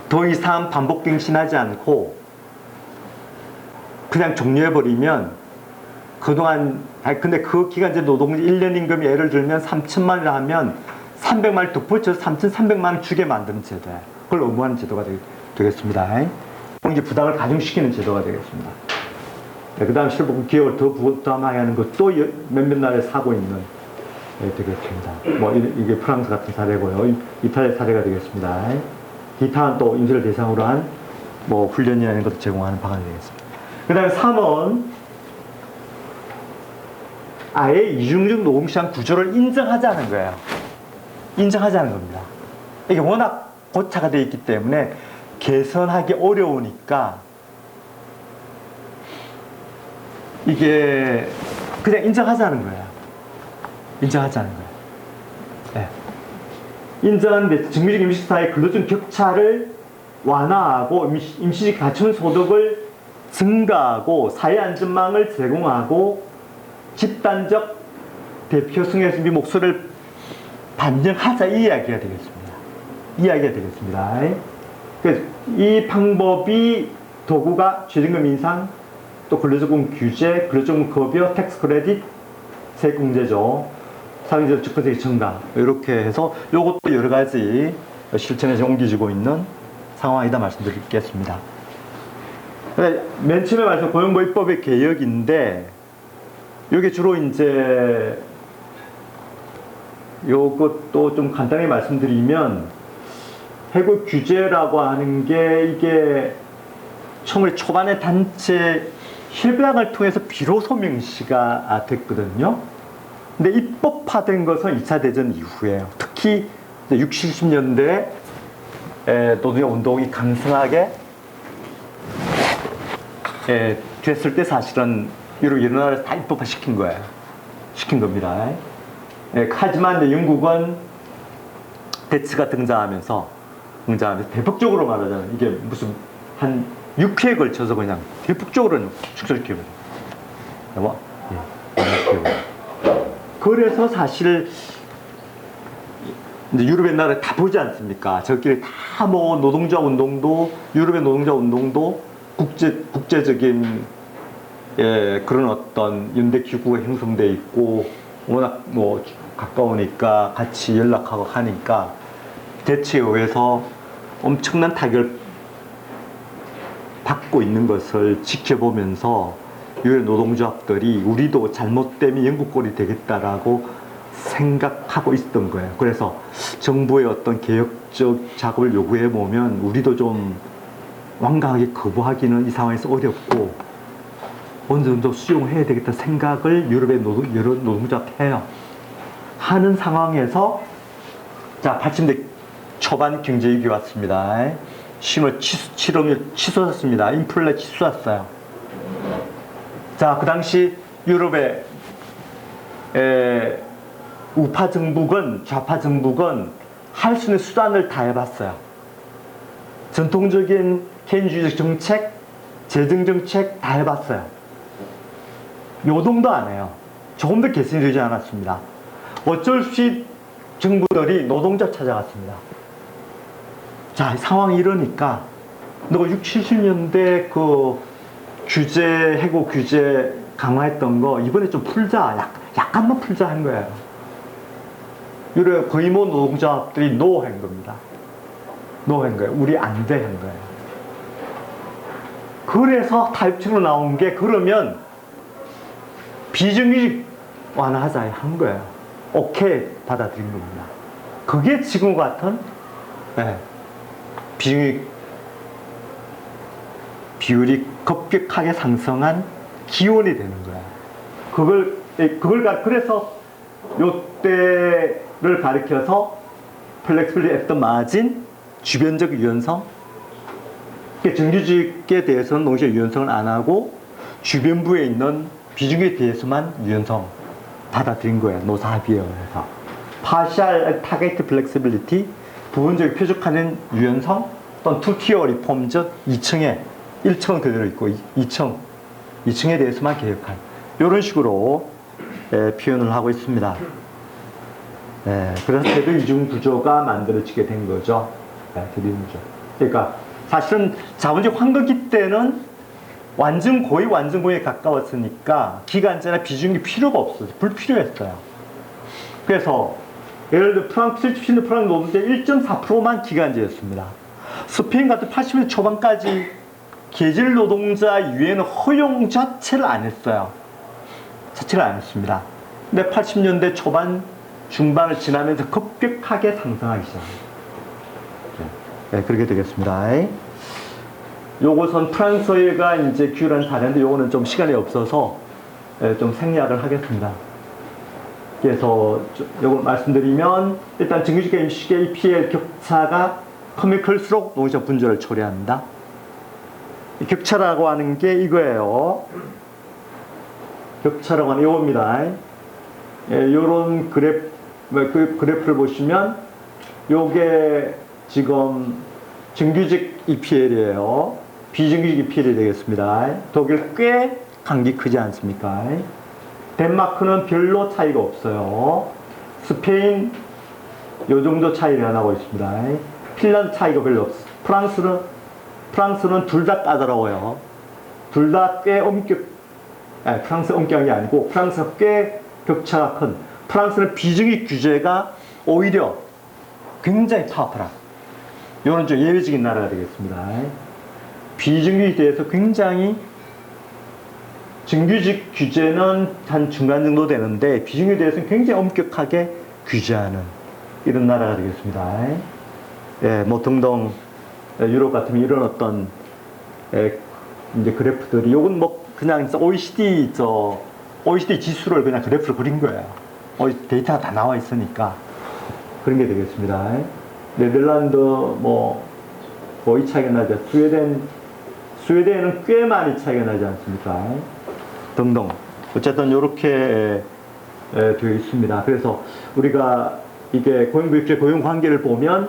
더 이상 반복 갱신하지 않고 그냥 종료해버리면 그동안, 근데 그 기간제 노동자 1년 임금이 예를 들면 3천만 원이라 하면 300만 원을 덧붙여서 3,300만 원 주게 만드는 제도예요. 그걸 의무하는 제도가 되겠습니다. 이게 부담을 가중시키는 제도가 되겠습니다. 네, 그 다음 실업보험 기여를 더 부담하게 하는 것도 몇몇 나라에서 하고 있는 되겠습니다. 뭐 이게 프랑스 같은 사례고요. 이탈리아 사례가 되겠습니다. 기타는 또 임시를 대상으로 한 뭐 훈련이라는 것도 제공하는 방안이 되겠습니다. 그 다음에 3은 아예 이중적 노동시장 구조를 인정하자는 거예요. 인정하자는 겁니다. 이게 워낙 고착화 되어 있기 때문에 개선하기 어려우니까 이게 그냥 인정하자는 거예요. 인정하자는 거예요. 네. 인정하는데 정규직 임시직 사이의 근로적 격차를 완화하고 임시직 가처분 소득을 증가하고 사회 안전망을 제공하고 집단적 대표성의 준비 목소리를 반영하자, 이 이야기가 되겠습니다. 그래서 이 방법이 도구가 최저임금 인상, 또 근로조건 규제, 근로조건 급여, 텍스 크레딧, 세액공제죠. 사회적 주권세액 증가, 이렇게 해서 이것도 여러 가지 실천에 옮겨지고 있는 상황이다 말씀드리겠습니다. 맨 처음에 말씀 고용보 입법의 개혁인데, 이게 주로 이제 요것도 좀 간단히 말씀드리면, 해고 규제라고 하는 게 이게 처음에 초반에 단체 협약을 통해서 비로소 명시가 됐거든요. 근데 입법화된 것은 2차 대전 이후예요. 특히 60, 70년대에 노동의 운동이 강성하게 됐을 때 사실은 유럽 여러 나라에서 다 입법화 시킨 거예요. 시킨 겁니다. 하지만 영국은 대츠가 등장하면서 대폭적으로 말하자면 이게 무슨 한 6회에 걸쳐서 그냥 대폭적으로 축소시켜버려요. 그래서 사실 이제 유럽의 나라 다 보지 않습니까? 저끼리 다 뭐 노동자 운동도 유럽의 노동자 운동도 국제적인 그런 어떤 연대 기구가 형성돼 있고 워낙 뭐 가까우니까 같이 연락하고 하니까 대치에 의해서 엄청난 타격을 받고 있는 것을 지켜보면서 유럽 노동조합들이 우리도 잘못되면 영국 꼴이 되겠다라고 생각하고 있었던 거예요. 그래서 정부의 어떤 개혁적 작업을 요구해 보면 우리도 좀 완강하게 거부하기는 이 상황에서 어렵고 어느 정도 수용해야 되겠다 생각을 유럽의 노동조합 해요. 하는 상황에서 자 80년대 초반 경제위기 왔습니다. 10월 실업률 치솟았습니다. 인플레 치솟았어요. 자, 그 당시 유럽의 우파 정부건 좌파 정부건 할 수 있는 수단을 다 해봤어요. 전통적인 개인주의적 정책, 재정 정책 다 해봤어요. 요동도 안 해요. 조금 더 개선이 되지 않았습니다. 어쩔 수 없이 정부들이 노동자 찾아갔습니다. 자, 상황이 이러니까 너 60, 70년대 그 규제, 해고 규제 강화했던 거 이번에 좀 풀자. 약간만 풀자 한 거예요. 유럽 거의 모든 노동자들이 노 한 겁니다. 노 한 거예요. 우리 안 돼 한 거예요. 그래서 타협책으로 나온 게 그러면 비정규직 완화하자 한 거예요. 오케이 받아들인 겁니다. 그게 지금 같은 비정규직 비율이 급격하게 상승한 기원이 되는 거예요. 그래서 요때를 가리켜서 플렉스빌리티 앳 더 마진, 주변적 유연성. 정규직에 대해서는 농시의 유연성을 안 하고 주변부에 있는 비정규직에 대해서만 유연성 받아들인 거예요. 노사합의에 의해서. Partial Target Flexibility, 부분적인 표적화된 유연성 또는 투티어 리폼 즉 2층에 1층은 그대로 있고 2층에 대해서만 개혁한 이런 식으로 표현을 하고 있습니다. 그래서 태도 이중 구조가 만들어지게 된 거죠. 태도 이중 구조. 그러니까 사실은 자본주의 황금기 때는 거의 완전 고에 가까웠으니까 기간제나 비중이 필요가 없어요. 불필요했어요. 그래서 예를 들어 프랑스 노동자 1.4%만 기간제였습니다. 스페인 같은 80년대 초반까지 계절 노동자 유예는 허용 자체를 안 했어요. 자체를 안 했습니다. 근데 80년대 초반 중반을 지나면서 급격하게 상승하기 시작합니다. 그렇게 되겠습니다. 요것은 프랑스가 이제 규율한 사례인데 요거는 좀 시간이 없어서 좀 생략을 하겠습니다. 그래서 요걸 말씀드리면 일단 정규직과 임시직의 피해 격차가 크면 클수록 노동자 분절을 초래한다. 격차라고 하는 게 이거예요. 격차라고 하는 이겁니다. 요런 그래프를 보시면 요게 지금 정규직 EPL이에요. 비정규직 EPL이 되겠습니다. 독일 꽤 간기 크지 않습니까? 덴마크는 별로 차이가 없어요. 스페인 요 정도 차이를 안 하고 있습니다. 핀란드 차이가 별로 없어요. 프랑스는 둘 다 까다로워요. 둘 다 꽤 프랑스 엄격한 게 아니고 프랑스가 꽤 격차가 큰. 프랑스는 비정규직 규제가 오히려 굉장히 파워풀한 이런 좀 예외적인 나라가 되겠습니다. 비정규직에 대해서 굉장히 정규직 규제는 한 중간 정도 되는데 비정규직에 대해서는 굉장히 엄격하게 규제하는 이런 나라가 되겠습니다. 뭐 등등 유럽 같으면 이런 어떤 이제 그래프들이 요건 뭐 그냥 OECD 지수를 그냥 그래프로 그린 거예요. 데이터가 다 나와 있으니까 그런 게 되겠습니다. 네덜란드 거의 차이가 나죠. 스웨덴은 꽤 많이 차이가 나지 않습니까? 등등. 어쨌든 이렇게 되어 있습니다. 그래서 우리가 이게 고용부익주의 고용 관계를 보면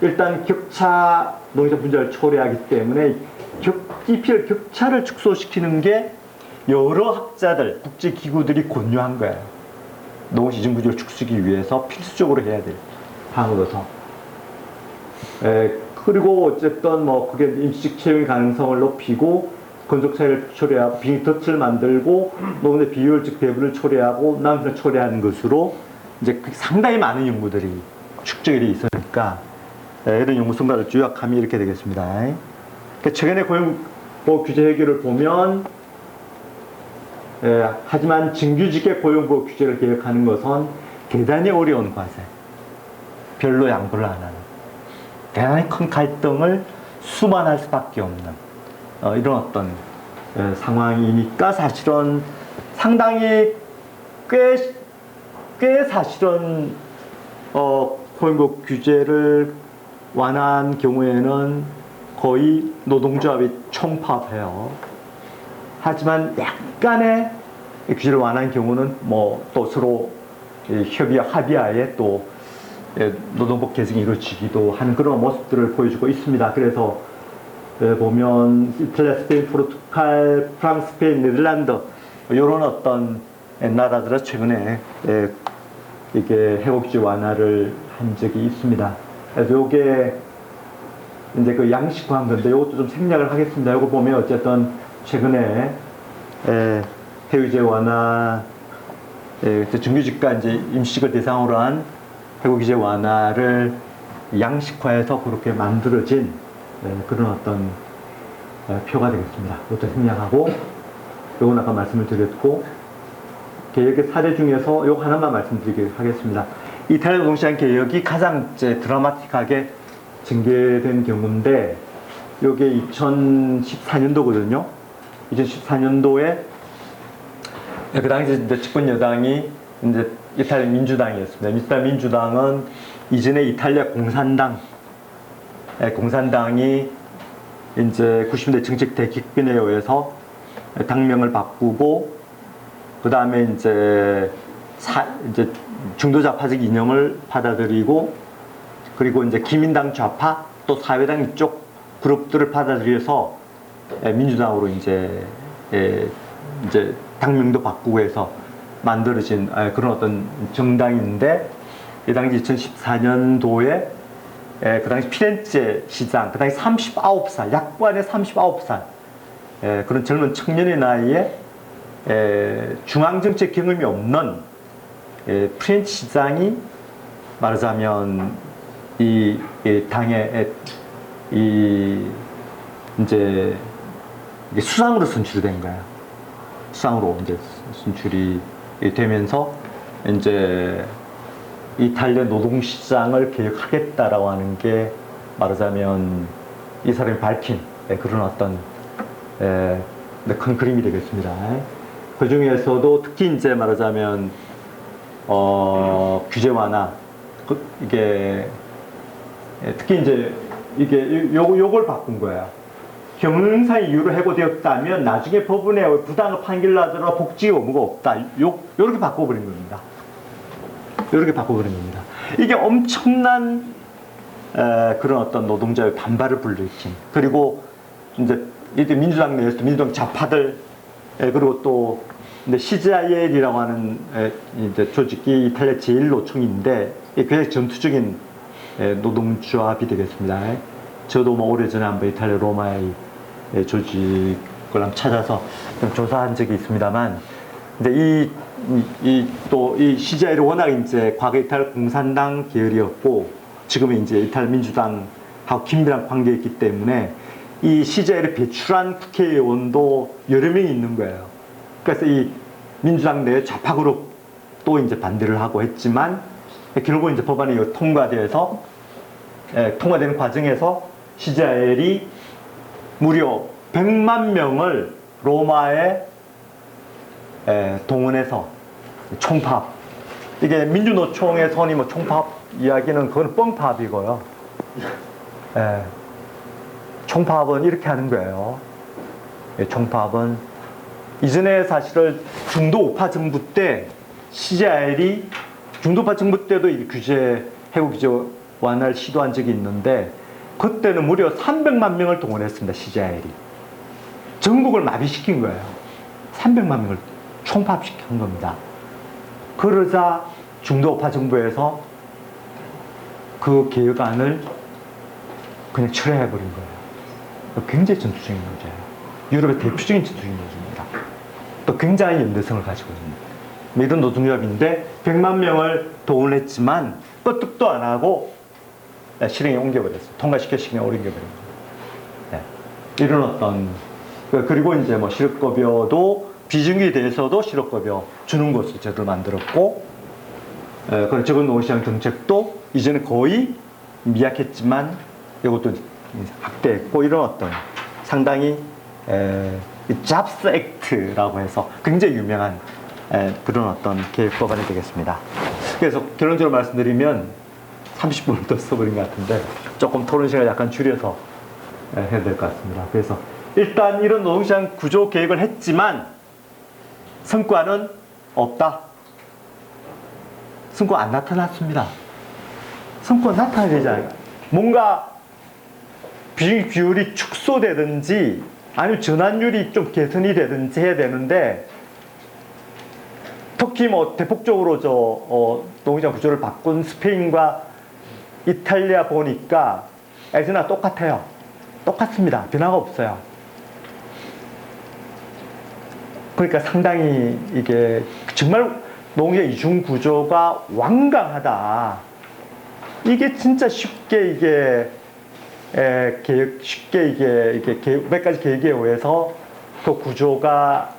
일단 격차 노동자 분자를 초래하기 때문에 GDP의 격차를 축소시키는 게 여러 학자들, 국제기구들이 권유한 거예요. 노동시장 구조를 축소하기 위해서 필수적으로 해야 될 항으로서. 그리고 어쨌든 뭐 그게 임시직 채용 가능성을 높이고 건속 차이를 초래하고 빈터치를 만들고 노동의 비효율적 배분을 초래하고 남성을 초래하는 것으로 이제 상당히 많은 연구들이 축적이 돼 있으니까 이런 연구 성과를 요약하면 이렇게 되겠습니다. 최근의 고용보호 규제 해결을 보면 하지만 정규직의 고용보호 규제를 개혁하는 것은 대단히 어려운 과제, 별로 양보를 안 하는 대단히 큰 갈등을 수반할 수밖에 없는 이런 어떤 상황이니까 사실은 상당히 꽤 사실은 고용보호 규제를 완화한 경우에는 거의 노동조합이 총파업해요. 하지만 약간의 규제를 완화한 경우는 뭐 또 서로 합의하에 또 노동법 개정이 이루어지기도 하는 그런 모습들을 보여주고 있습니다. 그래서 보면 이탈리아, 스페인, 포르투갈, 프랑스, 스페인, 네덜란드 이런 어떤 나라들은 최근에 이게 해고규제 완화를 한 적이 있습니다. 그래서 요게 이제 그 양식화한 건데 이것도 좀 생략을 하겠습니다. 이거 보면 어쨌든 최근에 해고규제 완화, 정규직과 이제 임시직을 대상으로 한 해고규제 완화를 양식화해서 그렇게 만들어진 그런 어떤 표가 되겠습니다. 이것도 생략하고, 요건 아까 말씀을 드렸고, 개혁의 사례 중에서 요거 하나만 말씀드리도록 하겠습니다. 이탈리아 노동시장 개혁이 가장 이제 드라마틱하게 전개된 경우인데, 요게 2014년도거든요. 2014년도에 그 당시 이제 집권 여당이 이제 이탈리아 민주당이었습니다. 이탈리아 민주당은 이전에 이탈리아 공산당이 이제 90년대 정책 대격변에 의해서 당명을 바꾸고 그 다음에 이제 중도좌파적 이념을 받아들이고 그리고 이제 기민당 좌파 또 사회당 이쪽 그룹들을 받아들여서 민주당으로 이제 당명도 바꾸고 해서 만들어진 그런 어떤 정당인데 이 당시 2014년도에 그 당시 피렌체 시장, 그 당시 39살, 약관의 39살 그런 젊은 청년의 나이에 중앙정책 경험이 없는 피렌체 시장이 말하자면 이 당의 이제 수상으로 선출된 거예요. 수상으로 이제 선출이 되면서 이제 이탈리아 노동시장을 개혁하겠다라고 하는 게 말하자면 이 사람이 밝힌 그런 어떤 큰 그림이 되겠습니다. 그 중에서도 특히 이제 말하자면 규제 완화 이게 특히 이제 이게 요걸 바꾼 거야. 경영상 이유로 해고되었다면 나중에 법원에 부당한 판결 나더라도 복지 의무가 없다. 요렇게 바꿔버린 겁니다. 이렇게 바꿔버린 겁니다. 이게 엄청난 그런 어떤 노동자의 반발을 불러일으킨 그리고 이제 민주당 내에서도 민주당 좌파들 그리고 또 CGIL이라고 하는 이제 조직이 이탈리아 제일 노총인데 굉장히 전투적인 노동조합이 되겠습니다. 저도 뭐 오래전에 한번 이탈리아 로마의 조직을 한번 찾아서 좀 조사한 적이 있습니다만 근데 이 CGI를 워낙 이제 과거 이탈리아 공산당 계열이었고 지금은 이제 이탈리아 민주당하고 긴밀한 관계였기 때문에 이 CGI를 배출한 국회의원도 여러 명이 있는 거예요. 그래서 이 민주당 내 좌파 그룹도 이제 반대를 하고 했지만 결국 이제 법안이 통과돼서 통과되는 과정에서 CGIL이 무려 100만 명을 로마에 동원해서 총파업. 이게 민주노총의 선이 뭐 총파업 이야기는 그건 뻥파업이고요. 총파업은 이렇게 하는 거예요. 총파업은 이전에 사실은 중도우파 정부 때 CGIL이 중도우파 정부 때도 이 해고 규제 완화를 시도한 적이 있는데 그때는 무려 300만 명을 동원했습니다. CGIL이. 전국을 마비시킨 거예요. 300만 명을 총파업시킨 겁니다. 그러자 중도우파 정부에서 그 개혁안을 그냥 철회해버린 거예요. 굉장히 전투적인 문제예요. 유럽의 대표적인 전투적인 문제입니다. 또 굉장히 연대성을 가지고 있는 미든 노동조합인데 100만 명을 동원했지만 끄떡도 안 하고 실행에 옮겨버렸어요. 통과시켜 실행에 옮겨버린 거예요. 네. 이런 어떤 그리고 이제 뭐 실업급여도 비정규에 대해서도 실업급여 주는 것을 제대로 만들었고, 그런 적은 노동시장 정책도 이제는 거의 미약했지만 이것도 확대했고, 이런 어떤 상당히 잡스 액트라고 해서 굉장히 유명한 그런 어떤 개혁 법안이 되겠습니다. 그래서 결론적으로 말씀드리면 30분을 더 써버린 것 같은데 조금 토론 시간을 약간 줄여서 해야 될 것 같습니다. 그래서 일단 이런 노동시장 구조 개혁을 했지만 성과는 없다. 성과 안 나타났습니다. 성과 나타나야 되잖아요. 뭔가 비중의 비율이 축소되든지 아니면 전환율이 좀 개선이 되든지 해야 되는데, 특히 뭐 대폭적으로 노동시장 구조를 바꾼 스페인과 이탈리아 보니까 예전이나 똑같아요. 똑같습니다. 변화가 없어요. 그러니까 상당히 이게 정말 노동시장 이중 구조가 완강하다. 이게 진짜 쉽게 이게 쉽게 이게 몇 가지 계획에 의해서 그 구조가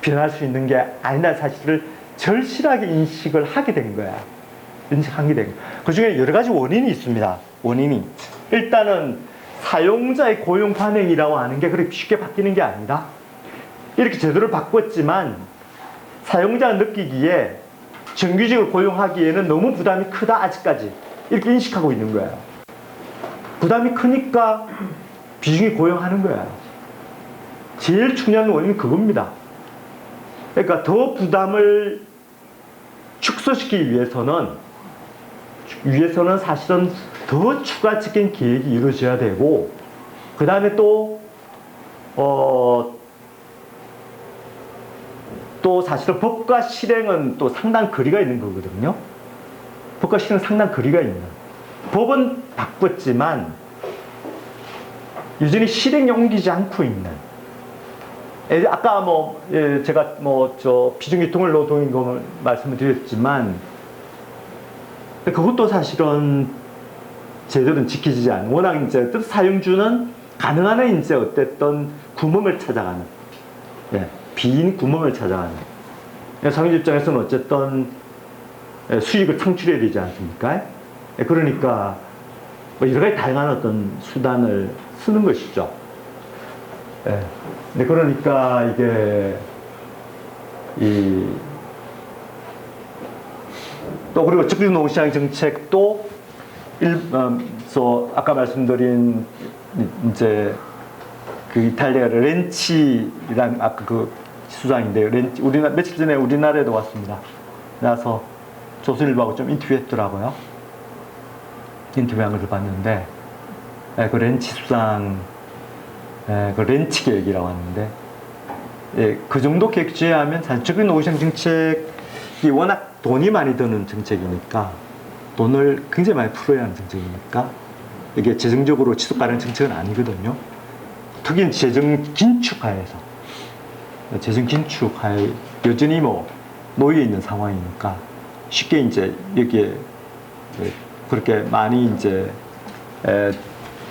변할 수 있는 게 아니라는 사실을 절실하게 인식을 하게 된 거야. 인식하게 된 거야. 그 중에 여러 가지 원인이 있습니다. 원인이. 일단은 사용자의 고용 관행이라고 하는 게 그렇게 쉽게 바뀌는 게 아니다. 이렇게 제도를 바꿨지만 사용자가 느끼기에 정규직을 고용하기에는 너무 부담이 크다, 아직까지. 이렇게 인식하고 있는 거예요. 부담이 크니까 비중이 고용하는 거야. 제일 중요한 원인은 그겁니다. 그러니까 더 부담을 축소시키기 위해서는 사실은 더 추가적인 계획이 이루어져야 되고, 그 다음에 또 사실은 법과 실행은 또 상당 거리가 있는 거거든요. 법과 실행은 상당 거리가 있는. 법은 바꿨지만 여전히 실행에 옮기지 않고 있는. 아까 제가 비정규 노동인 거 말씀을 드렸지만, 그것도 사실은 제대로 지켜지지 않는. 워낙 이제 사용주는 가능한 한 이제 어쨌든 구멍을 찾아가는, 빈 구멍을 찾아가는. 사용자 입장에서는 어쨌든 수익을 창출해야 되지 않습니까? 그러니까 여러 가지 다양한 어떤 수단을 쓰는 것이죠. 그러니까 이게 또 그리고 적극 노동시장 정책도 아까 말씀드린 이제 그 이탈리아 렌치라는 아까 그 수장인데요. 렌치 며칠 전에 우리나라에도 왔습니다. 나서 조선일보하고 좀 인터뷰했더라고요. 인터뷰한 걸 봤는데, 그 렌치 수장, 그 렌치 계획이라고 하는데, 그 정도 계획 제외하면 사실 적극 노동시장 정책이 워낙 돈이 많이 드는 정책이니까, 돈을 굉장히 많이 풀어야 하는 정책이니까, 이게 재정적으로 지속 가능 정책은 아니거든요. 특히 재정 긴축하에서, 여전히 놓여 있는 상황이니까, 쉽게 이제 여기에 그렇게 많이 이제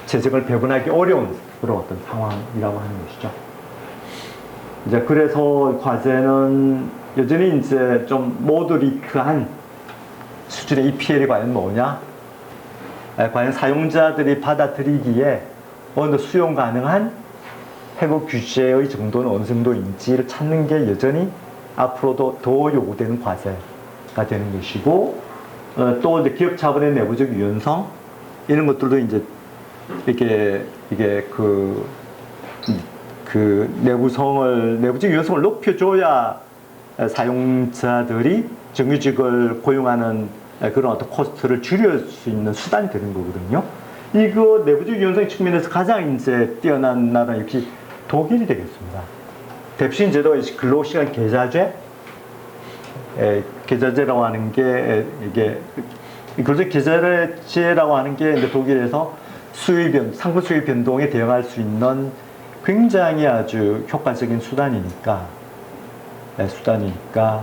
재정을 배분하기 어려운 그런 어떤 상황이라고 하는 것이죠. 이제 그래서 과제는 여전히 이제 좀 모더리트한 수준의 EPL이 과연 뭐냐? 과연 사용자들이 받아들이기에 어느 정도 수용 가능한 해고 규제의 정도는 어느 정도인지를 찾는 게 여전히 앞으로도 더 요구되는 과제가 되는 것이고, 또 이제 기업 자본의 내부적 유연성 이런 것들도 이제 이게 내부적 유연성을 높여줘야 사용자들이 정규직을 고용하는 그런 어떤 코스트를 줄일 수 있는 수단이 되는 거거든요. 이거 내부적 유연성 측면에서 가장 이제 뛰어난 나라 역시 독일이 되겠습니다. 대표적인 제도가 근로시간 계좌제, 계좌제라고 하는 게 이게 근로시간 계좌제라고 하는 게 이제 독일에서 상품 수입 변동에 대응할 수 있는 굉장히 아주 효과적인 수단이니까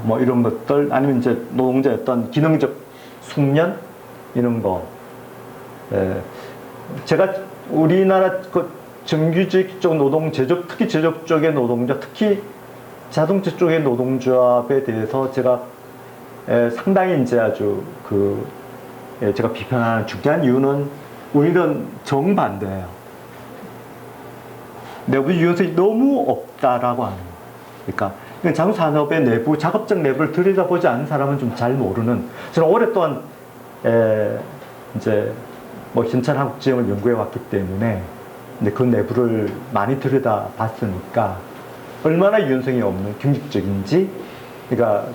뭐 이런 것들 아니면 이제 노동자의 어떤 기능적 숙련 이런 거. 제가 우리나라 그 정규직 쪽 노동 제조업, 특히 제조업 쪽의 노동자, 특히 자동차 쪽의 노동조합에 대해서 제가 상당히 이제 아주 제가 비판하는 중요한 이유는 우리는 정반대예요. 내부 유연성이 너무 없다라고 하는 거예요. 그러니까 장산업의 내부, 작업적 내부를 들여다보지 않은 사람은 좀 잘 모르는, 저는 오랫동안 이제 뭐 현찰 한국 지형을 연구해 왔기 때문에 근데 그 내부를 많이 들여다봤으니까 얼마나 유연성이 없는 경직적인지, 그러니까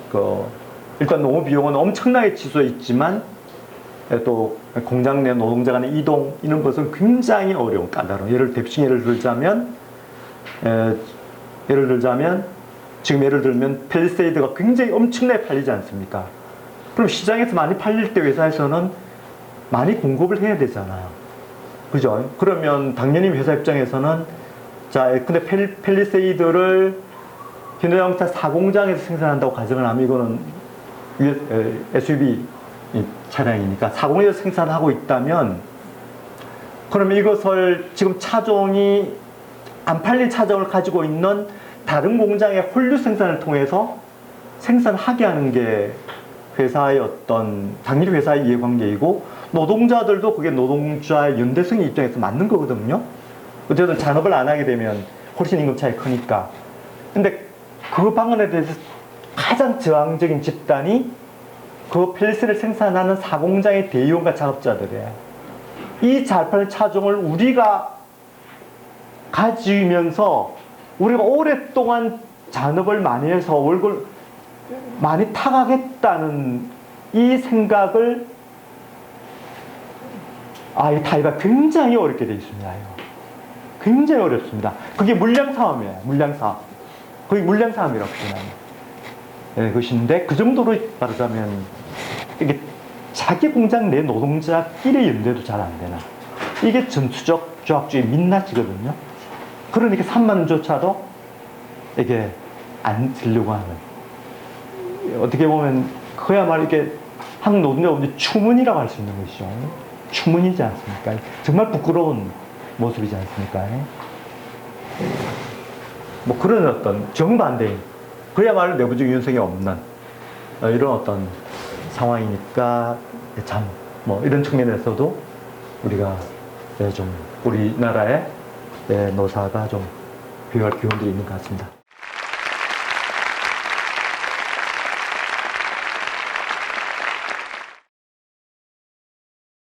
일단 노무 비용은 엄청나게 치솟아 있지만 또 공장 내 노동자 간의 이동 이런 것은 굉장히 어려운 까다로운, 예를 들자면 지금 예를 들면 펠리세이드가 굉장히 엄청나게 팔리지 않습니까? 그럼 시장에서 많이 팔릴 때 회사에서는 많이 공급을 해야 되잖아요. 그죠? 그러면 당연히 회사 입장에서는 근데 펠리세이드를 현대자동차 4공장에서 생산한다고 가정을 하면 이거는 SUV 차량이니까 4공장에서 생산하고 있다면, 그러면 이것을 지금 차종이 안 팔린 차종을 가지고 있는 다른 공장의 홀류 생산을 통해서 생산하게 하는 게 회사의 당연히 회사의 이해관계이고, 노동자들도 그게 노동자의 연대성의 입장에서 맞는 거거든요. 어쨌든 잔업을 안 하게 되면 훨씬 임금 차이 크니까. 근데 그 방안에 대해서 가장 저항적인 집단이 그 펠리스를 생산하는 4공장의 대의원과 작업자들이에요. 이 잘 팔린 차종을 우리가 가지면서 우리가 오랫동안 잔업을 많이 해서 월급을 많이 타가겠다는 이 생각을 이 타이가 굉장히 어렵게 되어 있습니다. 굉장히 어렵습니다. 그게 물량사업이에요. 물량사업. 그게 물량사업이라고 표현합니다. 그것인데 그 정도로 말하자면 이게 자기 공장 내 노동자끼리 연대도 잘 안 되나. 이게 전투적 조합주의 민낯이거든요. 그러니까 3만 원조차도 이게 안 쓰려고 하는. 어떻게 보면 그야말로 이게 한국 노동자분들이 추문이라고 할 수 있는 것이죠. 추문이지 않습니까? 정말 부끄러운 모습이지 않습니까? 뭐 그런 어떤 정반대인, 그야말로 내부적 유연성이 없는 이런 어떤 상황이니까 참 뭐 이런 측면에서도 우리가 좀 우리나라의 노사가 좀 비교할 기운들이 있는 것 같습니다.